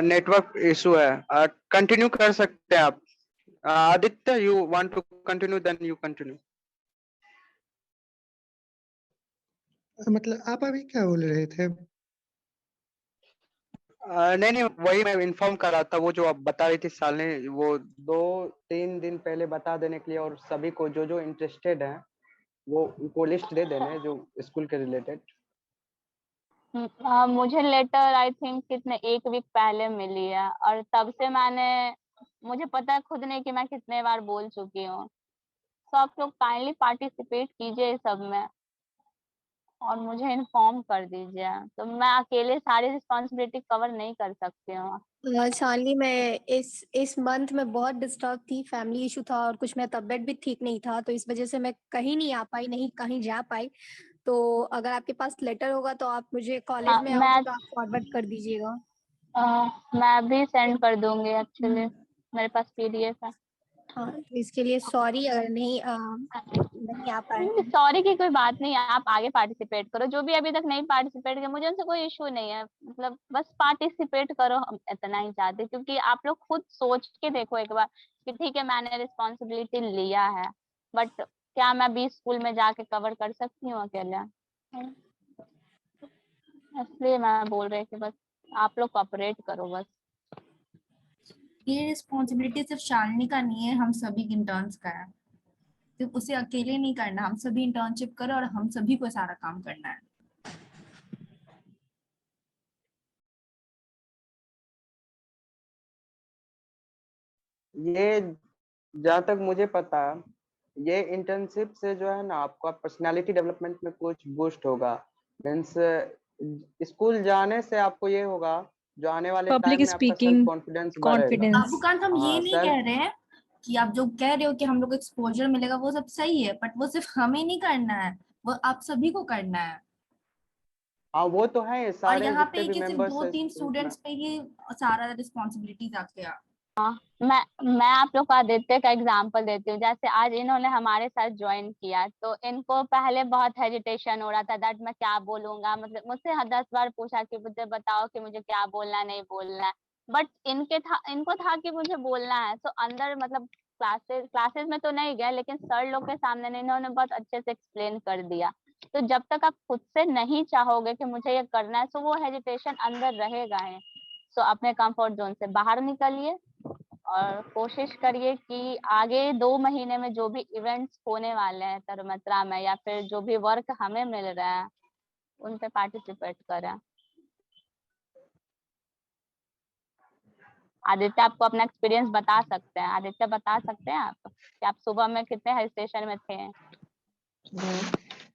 नेटवर्क इशू है, कंटिन्यू कर सकते हैं आप। Aditya, you want to continue, then you continue. मतलब आप अभी क्या बोल रहे थे? नहीं नहीं, वही मैं इन्फॉर्म कर रहा था, वो जो आप बता रही थी सालने, वो 2-3 दिन पहले बता देने के लिए, और सभी को जो जो इंटरेस्टेड है वो उनको लिस्ट दे देने जो स्कूल के रिलेटेड। मुझे लेटर आई थिंक कितने 1 वीक पहले मिली है, और तब से मैंने, मुझे पता है खुद नहीं कि मैं कितने बार बोल चुकी हूँ। तो आप लोग काइंडली पार्टिसिपेट कीजिए इस सब में, और मुझे इन्फॉर्म कर दीजिए, तो मैं अकेले सारी रिस्पॉन्सिबिलिटी कवर नहीं कर सकती हूँ। शालिनी, मैं इस मंथ में बहुत डिस्टर्ब थी, फैमिली इशू था और कुछ मेरा तबीयत भी ठीक नहीं था, तो इस वजह से मैं कहीं नहीं आ पाई, नहीं कहीं जा पाई। तो अगर आपके पास लेटर होगा तो आप मुझे कॉलेज हाँ, में आओगे तो आप फॉरवर्ड कर दीजिएगा। मैं भी सेंड कर दूंगी, एक्चुअली मेरे पास पीडीएफ है। हाँ, तो इसके लिए सॉरी अगर नहीं आ पाए हम। सॉरी की कोई बात नहीं है, आप आगे पार्टिसिपेट करो, जो भी अभी तक नहीं पार्टिसिपेट किया, मुझे उनसे कोई इशू नहीं है, मतलब बस पार्टिसिपेट करो, हम इतना ही चाहते, क्योंकि आप लोग खुद सोच के देखो एक बार कि ठीक है मैंने रिस्पॉन्सिबिलिटी लिया है, बट क्या मैं 20 स्कूल में जाके कवर कर सकती हूँ अकेले? इसलिए मैं बोल रही कि बस आप लोग कोऑपरेट करो बस। ये रिस्पॉन्सिबिलिटी सिर्फ शालिनी का नहीं है, हम सभी इंटर्न्स का है। सिर्फ उसे अकेले नहीं करना, हम सभी इंटर्नशिप करो और हम सभी को सारा काम करना है। ये जहाँ तक मुझे पता, ये इंटर्नशिप से जो है ना आपका पर्सनालिटी डेवलपमेंट में कुछ बूस्ट होगा। मीन्स स्कूल जाने से आपको ये होगा, जो आने वाले टाइम पब्लिक में आपका सेल्फ स्पीकिंग, कॉन्फिडेंस बढ़ेगा। कॉन्फिडेंस। बाबूकांत, हम ये हाँ नहीं सेल्फ। कह रहे हैं कि आप जो कह रहे हो कि हम लोग को एक्सपोजर मिलेगा वो सब सही है, बट वो सिर्फ हमें नहीं करना है, वो आप सभी को करना है। हाँ वो तो है, और सारे यहाँ जितने पे भी कि सिर्फ मेंबर्स है 2-3 स्कूल में। स्टूडेंट्स पे ही सारा रिस्पॉन्सिबिलिटीज आ गया। मैं आप लोग को आदित्य का एग्जांपल देती हूँ, जैसे आज इन्होंने हमारे साथ ज्वाइन किया, तो इनको पहले बहुत हेजिटेशन हो रहा था, दैट मैं क्या बोलूंगा, मतलब मुझसे 10 बार पूछा कि मुझे बताओ कि मुझे क्या बोलना नहीं बोलना है, बट इनको था कि मुझे बोलना है, तो अंदर मतलब क्लासेस में तो नहीं गए, लेकिन सर लोग के सामने नहीं, इन्होंने बहुत अच्छे से एक्सप्लेन कर दिया। तो जब तक आप खुद से नहीं चाहोगे कि मुझे ये करना है, तो वो हेजिटेशन अंदर रहेगा है। सो अपने कंफर्ट जोन से बाहर निकलिए और कोशिश करिए कि आगे 2 महीने में जो भी इवेंट्स होने वाले हैं तरमत्रा में, या फिर जो भी वर्क हमें मिल रहा है, उन पे पार्टिसिपेट करें। आदित्य आपको अपना एक्सपीरियंस बता सकते हैं। आदित्य बता सकते हैं आप कि आप सुबह में कितने हेजिटेशन में थे?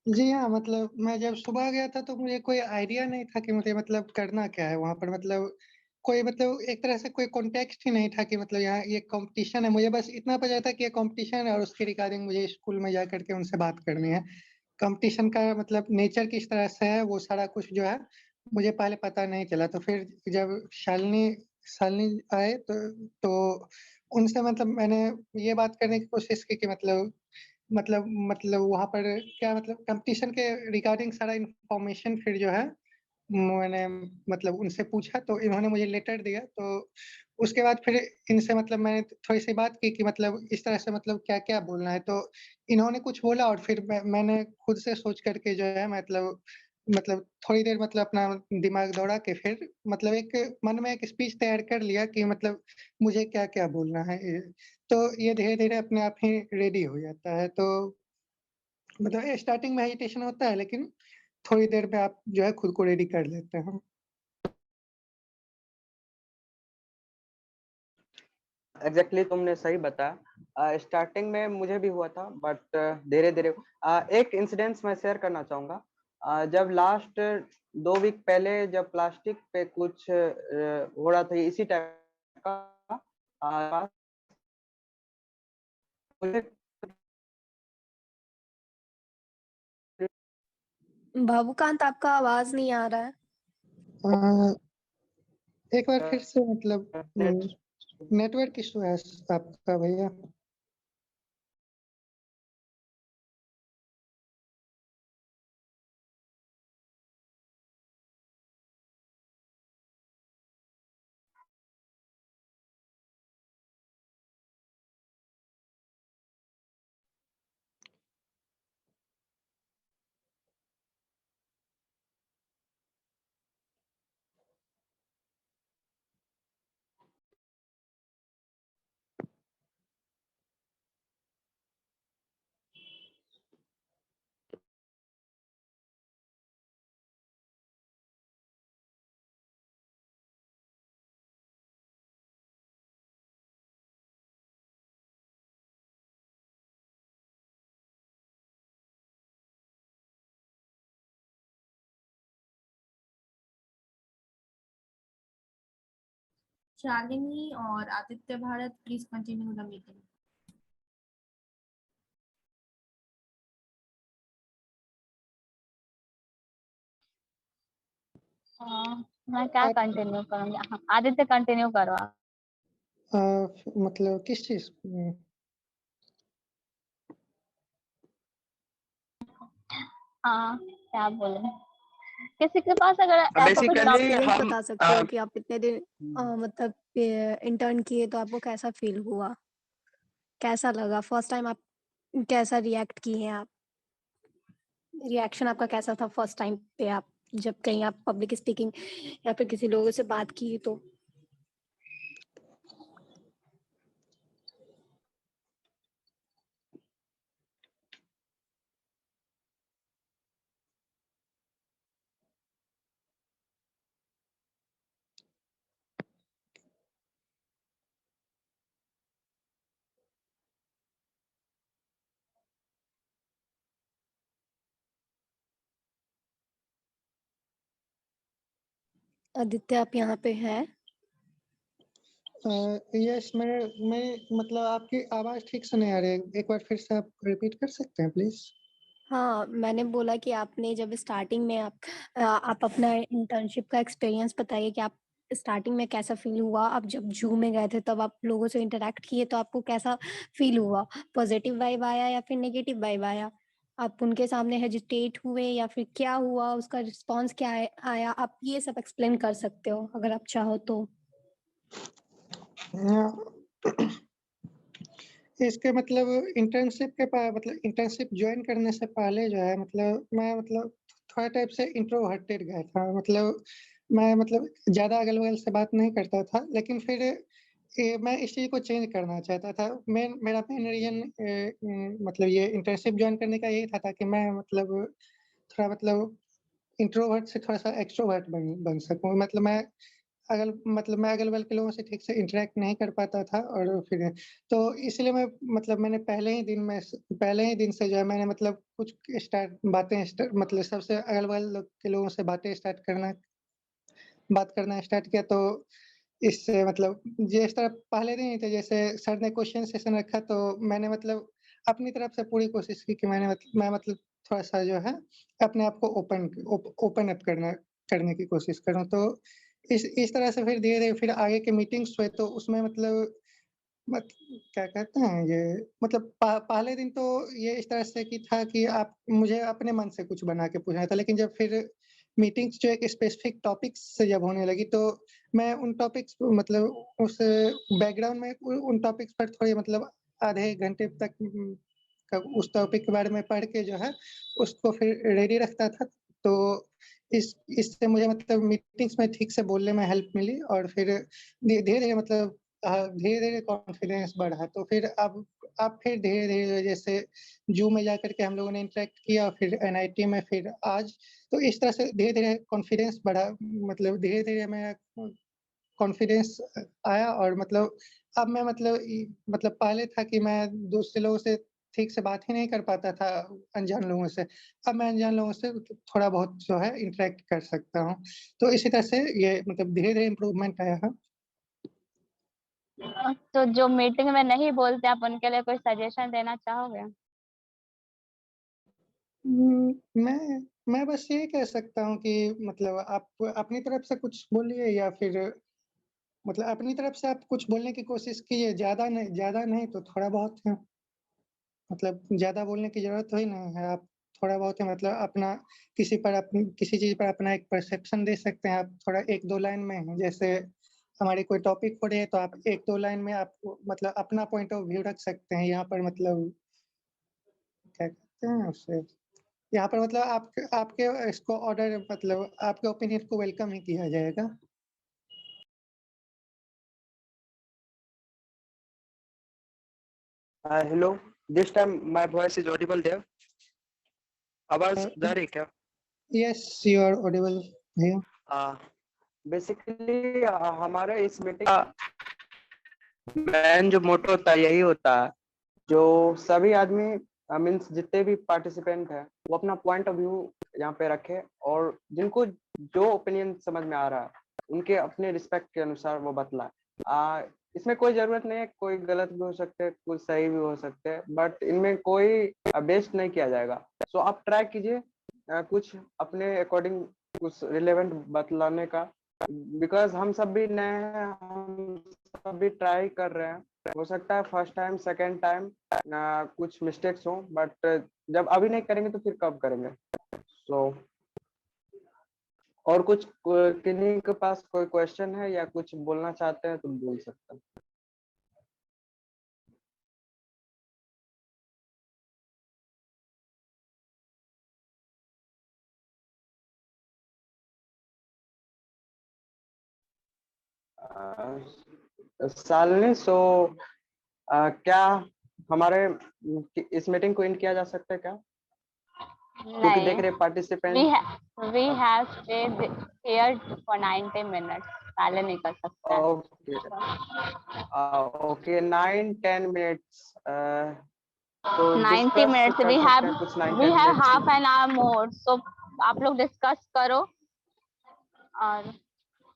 जी हाँ, मतलब मैं जब सुबह गया था तो मुझे कोई आइडिया नहीं था कि मुझे मतलब करना क्या है वहाँ पर, मतलब कोई मतलब एक तरह से कोई कॉन्टेक्स्ट ही नहीं था कि मतलब यहाँ ये कॉम्पिटिशन है। मुझे बस इतना पता था कि ये कॉम्पिटिशन है और उसके रिगार्डिंग मुझे स्कूल में जा करके उनसे बात करनी है। कॉम्पिटिशन का मतलब नेचर किस तरह से है वो सारा कुछ जो है मुझे पहले पता नहीं चला। तो फिर जब शालिनी शालिनी आए तो उनसे मतलब मैंने ये बात करने की कोशिश की कि मतलब वहाँ पर क्या मतलब कॉम्पिटिशन के रिगार्डिंग सारा इन्फॉर्मेशन फिर जो है मैंने मतलब उनसे पूछा तो इन्होंने मुझे लेटर दिया। तो उसके बाद फिर इनसे मतलब मैंने थोड़ी-सी बात की कि मतलब इस तरह से मतलब क्या-क्या बोलना है। तो इन्होंने कुछ बोला और फिर मैंने खुद से सोच कर के जो है मतलब थोड़ी देर मतलब अपना दिमाग दौड़ा के फिर मतलब एक मन में एक स्पीच तैयार कर लिया कि मतलब मुझे क्या-क्या बोलना है। तो ये धीरे-धीरे अपने आप ही रेडी हो जाता है। तो मतलब स्टार्टिंग में हेजिटेशन होता है लेकिन थोड़ी देर में आप जो है खुद को रेडी कर लेते हैं। एग्जैक्टली तुमने सही बताया। स्टार्टिंग में मुझे भी हुआ था, बट धीरे धीरे एक इंसिडेंस मैं शेयर करना चाहूंगा। जब लास्ट 2 वीक पहले जब प्लास्टिक पे कुछ हो रहा था इसी टाइप का, मुझे बाबूकांत, आपका आवाज नहीं आ रहा है। अ, एक बार फिर से मतलब नेटवर्क इश्यू है आपका भैया। शालिनी और Aditya Bharat, please continue the meeting. मैं क्या कंटिन्यू करूंगी? हाँ, आदित्य कंटिन्यू करो आप। मतलब किस चीज़? हाँ, क्या बोले? किसी के पास अगर ऐसा कुछ कुछ बेसिकली एक्सपीरियंस हम बता सकते हो कि आप इतने दिन मतलब इंटर्न किए तो आपको कैसा फील हुआ, कैसा लगा फर्स्ट टाइम, आप कैसा रिएक्ट किए, आप रिएक्शन आपका कैसा था फर्स्ट टाइम पे, आप जब कहीं आप पब्लिक स्पीकिंग या फिर किसी लोगों से बात की तो? आदित्य, आप यहाँ पे हैं? यस, मैं मतलब आपकी आवाज़ ठीक से नहीं आ रही है। एक बार फिर से आप रिपीट कर सकते हैं प्लीज़? हाँ, मैंने बोला कि आपने जब स्टार्टिंग में आप अपना इंटर्नशिप का एक्सपीरियंस बताइए कि आप स्टार्टिंग में कैसा फील हुआ? आप जब जू में गए थे तब आप लोगों से इंटरैक्ट किए तो आपको कैसा फील हुआ? पॉजिटिव वाइब आया या फिर नेगेटिव वाइब आया? आप उनके सामने हेजिटेट हुए या फिर क्या हुआ? उसका रिस्पॉन्स क्या आया? आप ये सब एक्सप्लेन कर सकते हो अगर आप चाहो तो। इसके मतलब मतलब इंटर्नशिप जॉइन करने से पहले जो है मतलब मैं मतलब थोड़ा टाइप से इंट्रोवर्टेड गया था। मतलब मैं मतलब ज़्यादा अगल-बगल से बात नहीं करता था, लेकिन फिर मैं इस चीज़ को चेंज करना चाहता था। मेरा मेन रीज़न मतलब ये इंटर्नशिप जॉइन करने का यही था ताकि मैं मतलब थोड़ा मतलब इंट्रोवर्ट से थोड़ा-सा एक्सट्रोवर्ट बन सकूँ। मैं अगल-बगल के लोगों से ठीक से इंटरैक्ट नहीं कर पाता था और फिर तो इसलिए मैंने पहले ही दिन से जो है मैंने मतलब कुछ बातें स्टार्ट मतलब सबसे अगल-बगल के लोगों से बात करना स्टार्ट किया तो इससे मतलब जिस तरह पहले दिन ही थे जैसे सर ने क्वेश्चन सेशन रखा तो मैंने मतलब अपनी तरफ से पूरी कोशिश की कि मैं मतलब थोड़ा-सा जो है अपने आप को ओपन अप करने की कोशिश करूँ। तो इस तरह से फिर धीरे-धीरे फिर आगे के मीटिंग्स हुए तो उसमें मतलब मत क्या कहते हैं ये मतलब पहले दिन तो ये इस तरह से कि था कि आप मुझे अपने मन से कुछ बना के पूछना था, लेकिन जब फिर मीटिंग्स जो एक स्पेसिफिक टॉपिक्स से जब होने लगी, तो मैं उन टॉपिक्स मतलब उस बैकग्राउंड में उन टॉपिक्स पर थोड़ी मतलब आधे घंटे तक उस टॉपिक के बारे में पढ़ के जो है, उसको फिर रेडी रखता था। तो इससे मुझे मतलब मीटिंग्स में ठीक से बोलने में हेल्प मिली और फिर धीरे-धीरे मतलब धीरे-धीरे कॉन्फिडेंस बढ़ा, तो फिर अब फिर धीरे-धीरे जैसे ज़ूम में जाकर के हम लोगों ने इंटरैक्ट किया, फिर एनआईटी में फिर आज, तो इस तरह से धीरे-धीरे कॉन्फिडेंस बढ़ा मतलब धीरे-धीरे मेरा कॉन्फिडेंस आया और मतलब अब मैं मतलब पहले था कि मैं दूसरे लोगों से ठीक से बात ही नहीं कर पाता था अनजान लोगों से। अब मैं अनजान लोगों से थोड़ा बहुत जो है इंटरैक्ट कर सकता हूँ। तो इसी तरह से ये मतलब धीरे-धीरे इम्प्रूवमेंट आया है। तो जो मीटिंग में नहीं बोलते आप उनके लिए कोई सजेशन देना चाहोगे? मैं बस यही कह सकता हूँ कि मतलब आप अपनी तरफ से कुछ बोलिए या फिर मतलब अपनी तरफ से आप कुछ बोलने की कोशिश कीजिए, ज़्यादा नहीं तो थोड़ा बहुत है। मतलब ज़्यादा बोलने की ज़रूरत ही नहीं है, आप थोड़ा बहुत ही मतलब अपना किसी चीज़ पर अपना एक परसेप्शन दे सकते हैं, आप थोड़ा 1-2 लाइन में जैसे हमारी कोई टॉपिक हो रही है तो आप 1-2 लाइन में आप मतलब अपना पॉइंट ऑफ व्यू रख सकते हैं। यहाँ पर मतलब क्या कहते हैं उसे, यहाँ पर मतलब आपके इसको ऑर्डर मतलब आपके ओपिनियन को वेलकम ही किया जाएगा। Hello, this time my voice is audible there? आवाज अ, जा रही है क्या? यस यू आर ऑडिबल भैया। बेसिकली हमारे इस मीटिंग का मेन जो मोटो होता है यही होता है, जो सभी आदमी मीन्स जितने भी पार्टिसिपेंट हैं वो अपना पॉइंट ऑफ व्यू यहाँ पे रखे और जिनको जो ओपिनियन समझ में आ रहा है उनके अपने रिस्पेक्ट के अनुसार वो बतलाए। इसमें कोई जरूरत नहीं है, कोई गलत भी हो सकते हैं, कुछ सही भी हो सकते हैं, बट इनमें कोई बेस्ट नहीं किया जाएगा। सो आप ट्राई कीजिए कुछ अपने अकॉर्डिंग कुछ रिलेवेंट बतलाने का, बिकॉज हम सब भी नए हैं, हम सब भी ट्राई कर रहे हैं। हो सकता है फर्स्ट टाइम सेकेंड टाइम कुछ मिस्टेक्स हो, बट जब अभी नहीं करेंगे तो फिर कब करेंगे? सो और कुछ किन्हीं के पास कोई क्वेश्चन है या कुछ बोलना चाहते हैं तो बोल सकते हैं। शालिनी, क्या हमारे इस मीटिंग को एंड किया जा सकता है क्या? क्योंकि देख नहीं, रहे we participant. we have stayed here for 90 minutes. पहले नहीं कर सकते हैं। ओके ओके 9-10 मिनट्स, तो 90 डिस्कस minutes. कर सकते हैं कुछ 9-10 minutes half an hour more. So आप लोग डिस्कस करो और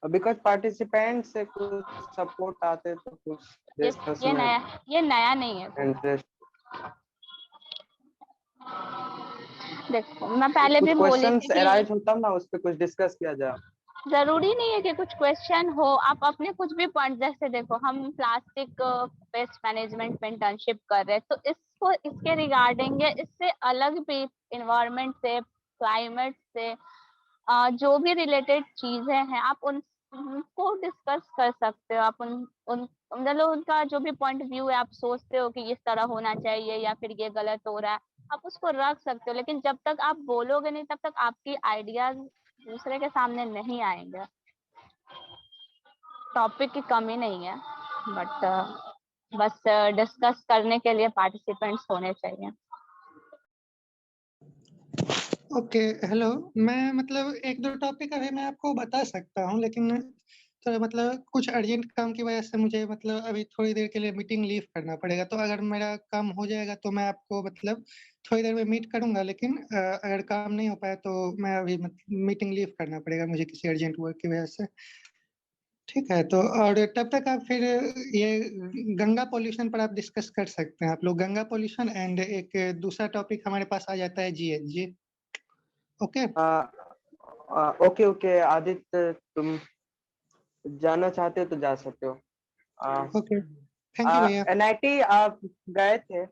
बिकॉज पार्टिसिपेंट से कुछ सपोर्ट आते तो कुछ ये डिस्कस ये में नया ये नया नहीं है कुछ। इंटरेस्ट। देखो मैं पहले कुछ भी बोली थी क्वेश्चंस कि अराइज होता ना, उस पे कुछ डिस्कस किया जाए। जरूरी नहीं है कि कुछ क्वेश्चन हो, आप अपने कुछ भी पॉइंट, जैसे देखो हम प्लास्टिक वेस्ट मैनेजमेंट में इंटर्नशिप कर रहे हैं तो इसको इसके रिगार्डिंग है, इससे अलग भी इन्वायरमेंट से क्लाइमेट से जो भी रिलेटेड चीजें हैं आप उनको डिस्कस कर सकते हो। आप उन मतलब उनका जो भी पॉइंट व्यू है, आप सोचते हो कि इस तरह होना चाहिए या फिर ये गलत हो रहा है, आप उसको रख सकते हो। लेकिन जब तक आप बोलोगे नहीं तब तक आपकी आइडियाज दूसरे के सामने नहीं आएंगे। टॉपिक की कमी नहीं है, बट बस डिस्कस करने के लिए पार्टिसिपेंट्स होने चाहिए। Okay, hello. मैं मतलब 1-2 टॉपिक अभी मैं आपको बता सकता हूँ, लेकिन थोड़ा मतलब कुछ अर्जेंट काम की वजह से मुझे मतलब अभी थोड़ी देर के लिए मीटिंग लीव करना पड़ेगा। तो अगर मेरा काम हो जाएगा तो मैं आपको मतलब थोड़ी देर में मीट करूँगा, लेकिन अगर काम नहीं हो पाया तो मैं अभी मीटिंग लीव करना पड़ेगा मुझे किसी अर्जेंट वर्क की वजह से। ठीक है, तो और तब तक आप फिर ये गंगा पॉल्यूशन पर आप डिस्कस कर सकते हैं आप लोग। गंगा पॉल्यूशन एंड एक दूसरा टॉपिक हमारे पास आ जाता है GHG. Okay? Okay okay Aditya, तुम जाना चाहते हो तो जा सकते हो। ओके, थैंक यू भैया। एनआईटी आप गए थे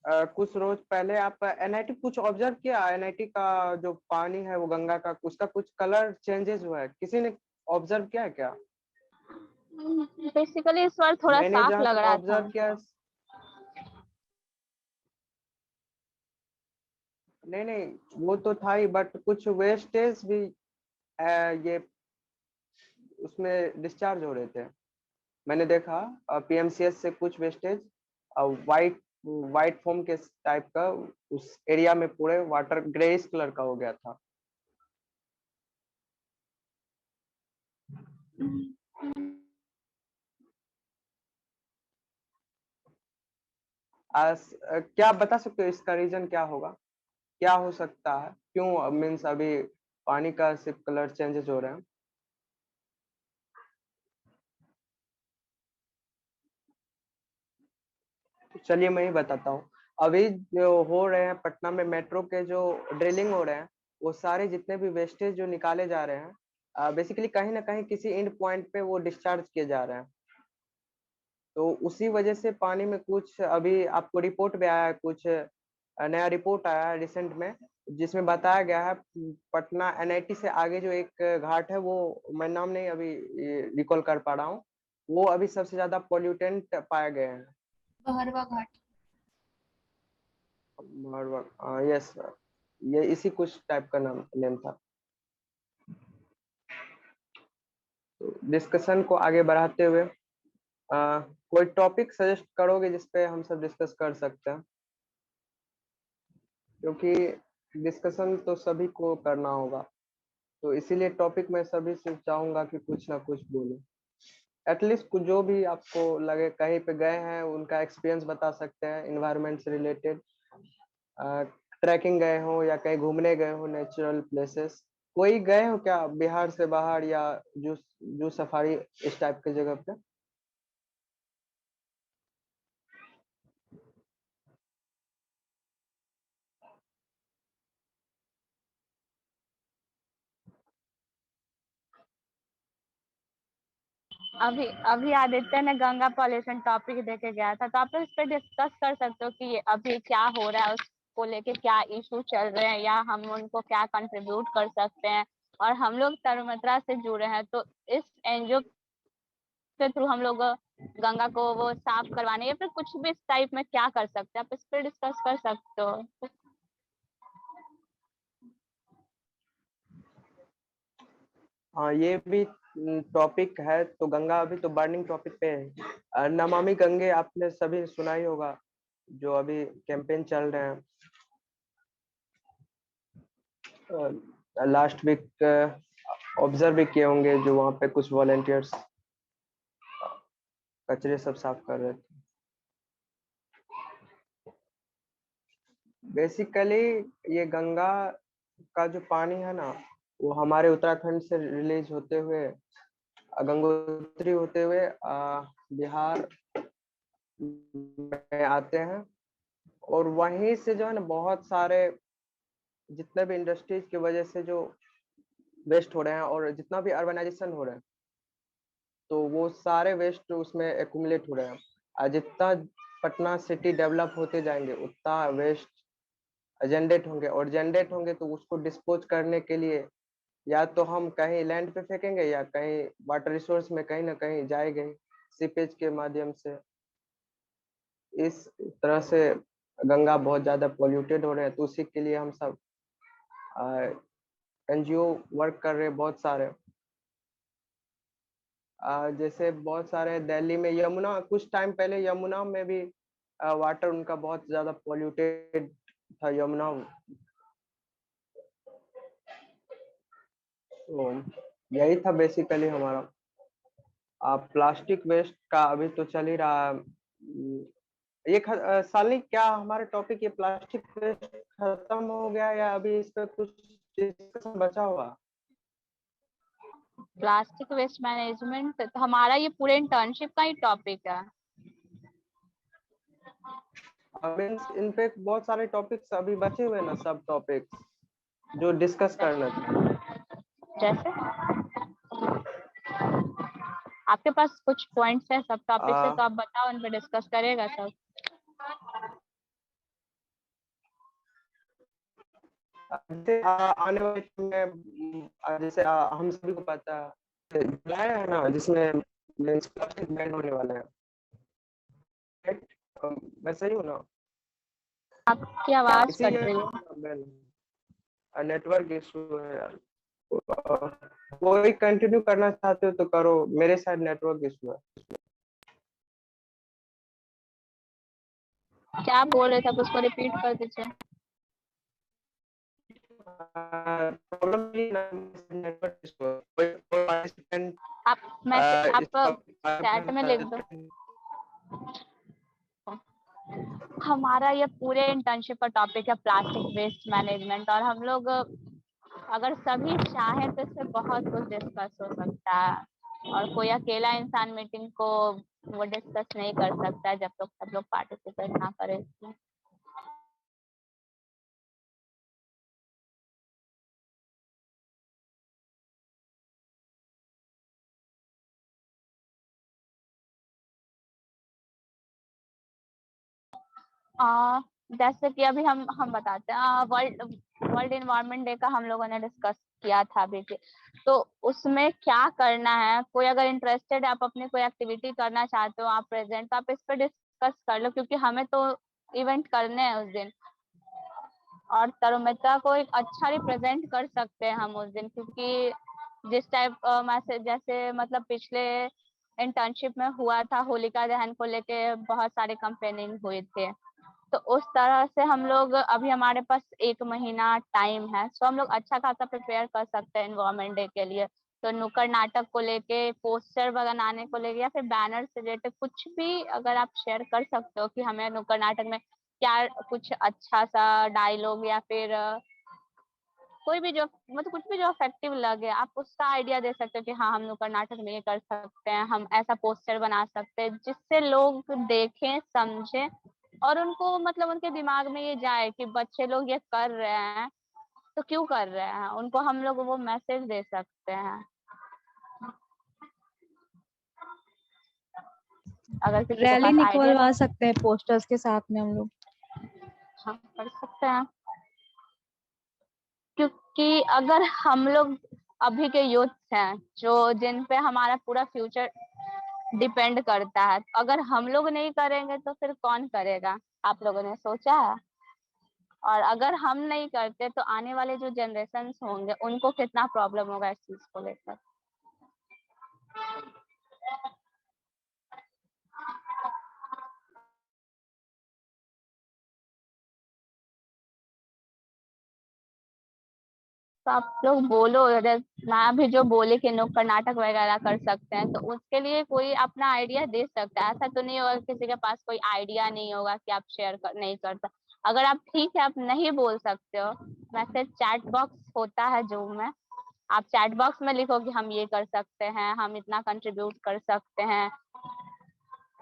कुछ रोज पहले, आप एनआईटी कुछ ऑब्जर्व किया? एनआईटी का जो पानी है वो गंगा का, उसका कुछ कलर चेंजेस हुआ है, किसी ने ऑब्जर्व किया है क्या? बेसिकली इस बार थोड़ा मैंने साफ जहाँ लग तक रहा था। ऑब्जर्व किया, नहीं नहीं वो तो था ही, बट कुछ वेस्टेज भी ये उसमें डिस्चार्ज हो रहे थे। मैंने देखा पीएमसीएच से कुछ वेस्टेज वाइट वाइट फोम के टाइप का उस एरिया में पूरे वाटर ग्रेइश कलर का हो गया था। क्या बता सकते हो इसका रीजन क्या होगा, क्या हो सकता है, क्यों मीन्स अभी पानी का सिर्फ कलर चेंजेस हो रहे हैं? तो चलिए मैं ही बताता हूँ। अभी जो हो रहे हैं पटना में मेट्रो के जो ड्रिलिंग हो रहे हैं, वो सारे जितने भी वेस्टेज जो निकाले जा रहे हैं बेसिकली कहीं ना कहीं किसी एंड पॉइंट पे वो डिस्चार्ज किए जा रहे हैं। तो उसी वजह से पानी में कुछ अभी आपको रिपोर्ट में आया है, कुछ नया रिपोर्ट आया है रिसेंट में, जिसमें बताया गया है पटना एनआईटी से आगे जो एक घाट है, वो मैं नाम नहीं अभी रिकॉल कर पा रहा हूँ, वो अभी सबसे ज्यादा पोल्यूटेंट पाए गए हैं। बहरवा घाट। यस, ये इसी कुछ टाइप का नाम नेम था। तो डिस्कशन को आगे बढ़ाते हुए कोई टॉपिक सजेस्ट करोगे जिसपे हम सब डिस्कस कर सकते हैं, क्योंकि डिस्कशन तो सभी को करना होगा, तो इसीलिए टॉपिक मैं सभी से चाहूंगा कि कुछ ना कुछ बोले। एटलीस्ट कुछ जो भी आपको लगे, कहीं पे गए हैं उनका एक्सपीरियंस बता सकते हैं, इन्वायरमेंट से रिलेटेड, ट्रैकिंग गए हो या कहीं घूमने गए हो नेचुरल प्लेसेस, कोई गए हो क्या बिहार से बाहर, या जो जो सफारी इस टाइप की जगह पे? अभी अभी आदित्य ने गंगा पॉल्यूशन टॉपिक देके गया था, तो आप लोग इस पे डिस्कस कर सकते हो कि ये अभी क्या हो रहा है, उसको लेके क्या इशू चल रहे हैं, या हम उनको क्या कंट्रीब्यूट कर सकते हैं। और हम लोग तरुमत्रा से जुड़े हैं, तो इस एनजीओ के थ्रू हम लोग गंगा को वो साफ करवाने या फिर कुछ भी इस टाइप में क्या कर सकते हैं, आप इस पे डिस्कस कर सकते हो। हाँ ये भी टॉपिक है। तो गंगा अभी तो बर्निंग टॉपिक पे है। नमामि गंगे आपने सभी सुना ही होगा, जो अभी कैंपेन चल रहे हैं। लास्ट वीक ऑब्जर्व भी किए होंगे, जो वहाँ पे कुछ वॉलेंटियर्स कचरे सब साफ कर रहे थे। बेसिकली ये गंगा का जो पानी है ना, वो हमारे उत्तराखंड से रिलीज होते हुए गंगोत्री होते हुए बिहार में आते हैं, और वहीं से जो है ना बहुत सारे जितने भी इंडस्ट्रीज की वजह से जो वेस्ट हो रहे हैं और जितना भी अर्बनाइजेशन हो रहा है, तो वो सारे वेस्ट उसमें एक्यूमुलेट हो रहे हैं। जितना पटना सिटी डेवलप होते जाएंगे उतना वेस्ट जनरेट होंगे, और जनरेट होंगे तो उसको डिस्पोज करने के लिए या तो हम कहीं लैंड पे फेंकेंगे या कहीं वाटर रिसोर्स में कहीं ना कहीं जाएंगे सीपेज के माध्यम से। इस तरह से गंगा बहुत ज्यादा पोल्यूटेड हो रहे हैं, तो उसी के लिए हम सब एनजीओ वर्क कर रहे हैं बहुत सारे। जैसे बहुत सारे दिल्ली में यमुना, कुछ टाइम पहले यमुना में भी वाटर उनका बहुत ज्यादा पॉल्यूटेड था, यमुना। तो यही था बेसिकली हमारा। प्लास्टिक वेस्ट का अभी तो चल ही रहा है। सालनी, क्या हमारे टॉपिक ये प्लास्टिक वेस्ट खत्म हो गया या अभी इस पे कुछ डिस्कशन बचा हुआ? प्लास्टिक वेस्ट मैनेजमेंट तो हमारा ये पूरे इंटर्नशिप का ही टॉपिक है। इन पे बहुत सारे टॉपिक्स अभी बचे हुए ना, सब टॉपिक्स जो डिस्कस करना था। जैसे आपके पास कुछ पॉइंट्स है सब टॉपिक से, तो आप बताओ, उन पे डिस्कस करेगा सब। आने वाले में जैसे हम सभी को पता है जुलाई है ना, जिसमें प्लास्टिक बैन होने वाला है। मैं सही हूँ ना? आपकी आवाज इसी कट जगह रही है। नेटवर्क इशू है यार। कोई कंटिन्यू करना चाहते हो तो करो, मेरे साइड नेटवर्क इशू है। क्या बोल रहे थे आप, उसको रिपीट कर दीजिए। प्रॉब्लम नेटवर्क इशू है। कोई पार्टिसिपेंट आप मैसेज आप चैट में लिख दो। हमारा ये पूरे इंटर्नशिप का टॉपिक है प्लास्टिक वेस्ट मैनेजमेंट, और हम लोग अगर सभी चाहें तो इससे बहुत कुछ डिस्कस हो सकता है, और कोई अकेला इंसान मीटिंग को वो डिस्कस नहीं कर सकता है जब तक सब लोग पार्टिसिपेट ना करें इसमें। जैसे कि अभी हम बताते हैं, वर्ल्ड एनवायरनमेंट डे का हम लोगों ने डिस्कस किया था अभी के। तो उसमें क्या करना है, कोई अगर इंटरेस्टेड है, आप अपनी कोई एक्टिविटी करना चाहते हो, आप प्रेजेंट, तो आप इस पर डिस्कस कर लो, क्योंकि हमें तो इवेंट करने हैं उस दिन, और तरुमिता को एक अच्छा रिप्रेजेंट कर सकते हैं हम उस दिन, क्योंकि जिस टाइप मैसेज जैसे मतलब पिछले इंटर्नशिप में हुआ था, होलिका दहन को लेके बहुत सारे कंपेनिंग हुए थे, तो उस तरह से हम लोग अभी हमारे पास 1 महीना टाइम है, तो हम लोग अच्छा खासा प्रिपेयर कर सकते हैं एनवायरनमेंट डे के लिए। तो नुक्कड़ नाटक को लेके, पोस्टर बनाने को लेके, या फिर बैनर से रिलेटेड कुछ भी अगर आप शेयर कर सकते हो कि हमें नुक्कड़ नाटक में क्या कुछ अच्छा सा डायलॉग, या फिर कोई भी जो मतलब कुछ भी जो इफेक्टिव लगे, आप उसका आइडिया दे सकते हो कि हाँ हम नुक्कड़ नाटक में ये कर सकते हैं, हम ऐसा पोस्टर बना सकते हैं जिससे लोग देखें, समझें, और उनको मतलब उनके दिमाग में ये जाए कि बच्चे लोग ये कर रहे हैं तो क्यों कर रहे हैं, उनको हम लोग वो मैसेज दे सकते हैं। अगर किसी के रैली पास आइडिया, निकलवा सकते हैं पोस्टर्स के साथ में हम लोग। हाँ कर सकते हैं, क्योंकि अगर हम लोग अभी के यूथ हैं जो जिन पे हमारा पूरा फ्यूचर डिपेंड करता है, अगर हम लोग नहीं करेंगे तो फिर कौन करेगा, आप लोगों ने सोचा है? और अगर हम नहीं करते तो आने वाले जो जनरेशन होंगे उनको कितना प्रॉब्लम होगा इस चीज को लेकर। तो आप लोग बोलो, मैं भी जो बोले कि नुक्कड़ नाटक वगैरह कर सकते हैं, तो उसके लिए कोई अपना आइडिया दे सकता है। ऐसा तो नहीं होगा किसी के पास कोई आइडिया नहीं होगा कि आप नहीं कर सकते। अगर आप ठीक है, आप नहीं बोल सकते हो, वैसे चैट बॉक्स होता है जूम में, आप चैट बॉक्स में लिखो कि हम ये कर सकते हैं, हम इतना कंट्रीब्यूट कर सकते हैं,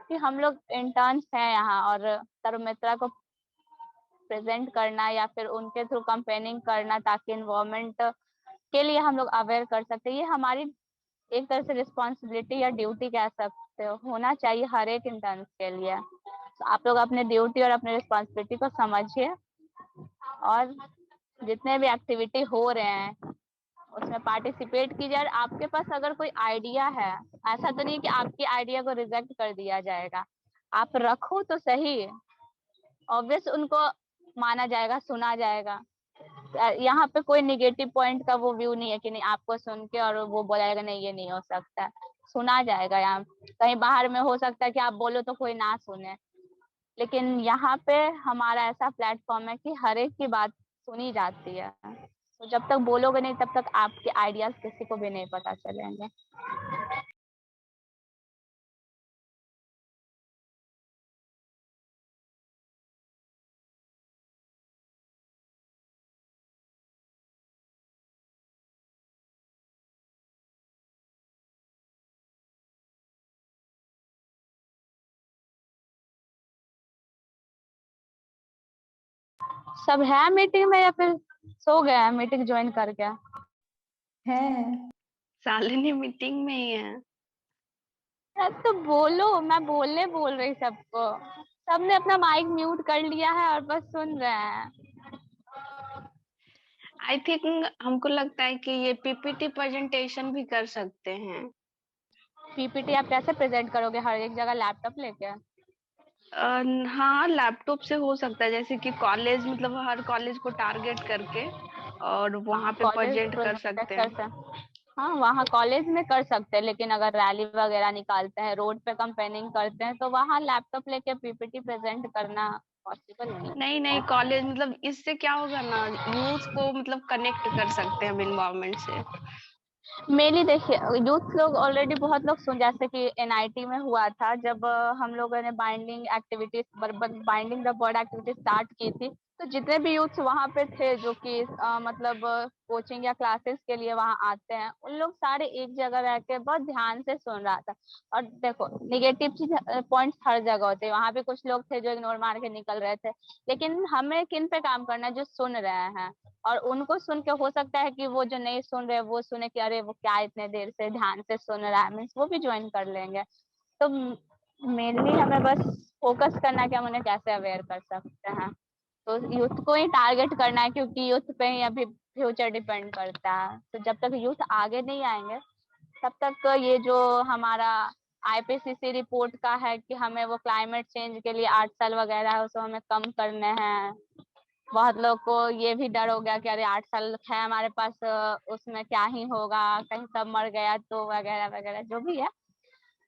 कि हम लोग इंटर्न्स हैं यहाँ, और तरुमित्रा को प्रेजेंट करना या फिर उनके थ्रू कंपेनिंग करना, ताकि इन्वायरमेंट के लिए हम लोग अवेयर कर सकते हैं। ये हमारी एक तरह से रिस्पॉन्सिबिलिटी या ड्यूटी कह सकते हो, होना चाहिए हर एक इंटर्न के लिए। तो आप लोग अपने ड्यूटी और अपने रिस्पॉन्सिबिलिटी को समझिए, और जितने भी एक्टिविटी हो रहे हैं उसमें पार्टिसिपेट कीजिए। और आपके पास अगर कोई आइडिया है, ऐसा तो नहीं कि आपकी आइडिया को रिजेक्ट कर दिया जाएगा, आप रखो तो सही, ऑब्वियस उनको माना जाएगा, सुना जाएगा। यहाँ पे कोई निगेटिव पॉइंट का वो व्यू नहीं है कि नहीं आपको सुन के और वो बोला जाएगा नहीं ये नहीं हो सकता। सुना जाएगा। यहाँ कहीं बाहर में हो सकता है कि आप बोलो तो कोई ना सुने, लेकिन यहाँ पे हमारा ऐसा प्लेटफॉर्म है कि हर एक की बात सुनी जाती है। तो जब तक बोलोगे नहीं तब तक आपके आइडियाज किसी को भी नहीं पता चलेंगे। सब है मीटिंग में या फिर सो गए हैं मीटिंग ज्वाइन करके? है शालिनी मीटिंग में ही है। तो बोलो, मैं बोल रही सबको। सबने अपना माइक म्यूट कर लिया है और बस सुन रहे हैं। आई थिंक हमको लगता है कि ये पीपीटी प्रेजेंटेशन भी कर सकते हैं। पीपीटी आप कैसे प्रेजेंट करोगे हर एक जगह लैपटॉप लेके? हाँ, लैपटॉप से हो सकता है, जैसे कि कॉलेज मतलब हर कॉलेज को टारगेट करके और वहां पे कॉलेज प्रेजेंट कर सकते हैं। हाँ, वहाँ कॉलेज में कर सकते हैं, लेकिन अगर रैली वगैरह निकालते हैं, रोड पे कैंपेनिंग करते हैं, तो वहाँ लैपटॉप लेके पीपीटी प्रेजेंट करना पॉसिबल नहीं। नहीं कॉलेज मतलब इससे क्या होगा ना, यूथ को मतलब कनेक्ट कर सकते हैं हम इन्वायरमेंट से। मेनली देखिए, यूथ लोग ऑलरेडी बहुत लोग सुन, जैसे कि एनआईटी में हुआ था जब हम लोगों ने binding activities binding the word activity start की थी, तो जितने भी यूथ वहाँ पे थे जो कि मतलब कोचिंग या क्लासेस के लिए वहाँ आते हैं, उन लोग सारे एक जगह रह के बहुत ध्यान से सुन रहा था। और देखो, निगेटिव चीज पॉइंट्स हर जगह होते हैं, वहाँ पे कुछ लोग थे जो इग्नोर मार के निकल रहे थे, लेकिन हमें किन पे काम करना है? जो सुन रहे हैं। और उनको सुन के हो सकता है कि वो जो नहीं सुन रहे वो सुने कि अरे वो क्या इतने देर से ध्यान से सुन रहा है, मीन्स वो भी ज्वाइन कर लेंगे। तो मेनली हमें बस फोकस करना है कि हम उन्हें कैसे अवेयर कर सकते हैं। तो यूथ को ही टारगेट करना है, क्योंकि यूथ पे ही अभी फ्यूचर डिपेंड करता है। तो जब तक यूथ आगे नहीं आएंगे तब तक ये जो हमारा आईपीसीसी रिपोर्ट का है कि हमें वो क्लाइमेट चेंज के लिए 8 साल वगैरह है, उसको हमें कम करने हैं। बहुत लोग को ये भी डर हो गया कि अरे 8 साल है हमारे पास, उसमें क्या ही होगा, कहीं सब मर गया तो, वगैरह वगैरह जो भी है।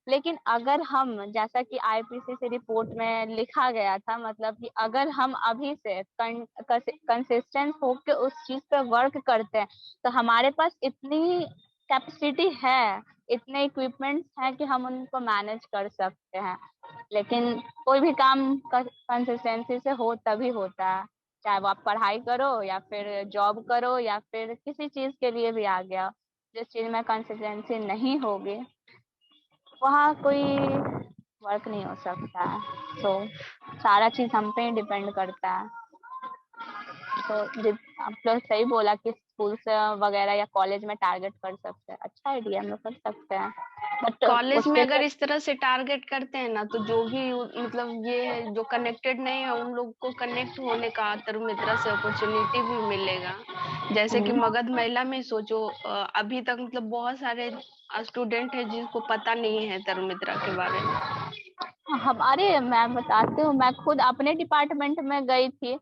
लेकिन अगर हम, जैसा कि आईपीसीसी रिपोर्ट में लिखा गया था, मतलब कि अगर हम अभी से कंसिस्टेंट होकर उस चीज पे वर्क करते हैं, तो हमारे पास इतनी कैपेसिटी है, इतने इक्विपमेंट्स हैं कि हम उनको मैनेज कर सकते हैं। लेकिन कोई भी काम कंसिस्टेंसी से हो तभी होता है, चाहे वो आप पढ़ाई करो या फिर जॉब करो या फिर किसी चीज के लिए भी आ गया। जिस चीज में कंसिस्टेंसी नहीं होगी वहाँ कोई वर्क नहीं हो सकता है। तो सारा चीज हम पे ही डिपेंड करता है। तो आप लोग सही बोला कि स्कूल से वगैरह या कॉलेज में टारगेट कर सकते हैं, अच्छा आइडिया, हम लोग कर सकते हैं। बट कॉलेज में उसके अगर लिए इस तरह से टारगेट करते हैं ना, तो जो भी मतलब ये है जो कनेक्टेड नहीं है उन लोग को कनेक्ट होने का तरुमित्रा से अपॉर्चुनिटी भी मिलेगा। जैसे कि मगध महिला में सोचो, अभी तक मतलब बहुत सारे स्टूडेंट है जिनको पता नहीं है तरुमित्रा के बारे में। हमारे, मैं बताती हूँ, मैं खुद अपने डिपार्टमेंट में गई थी,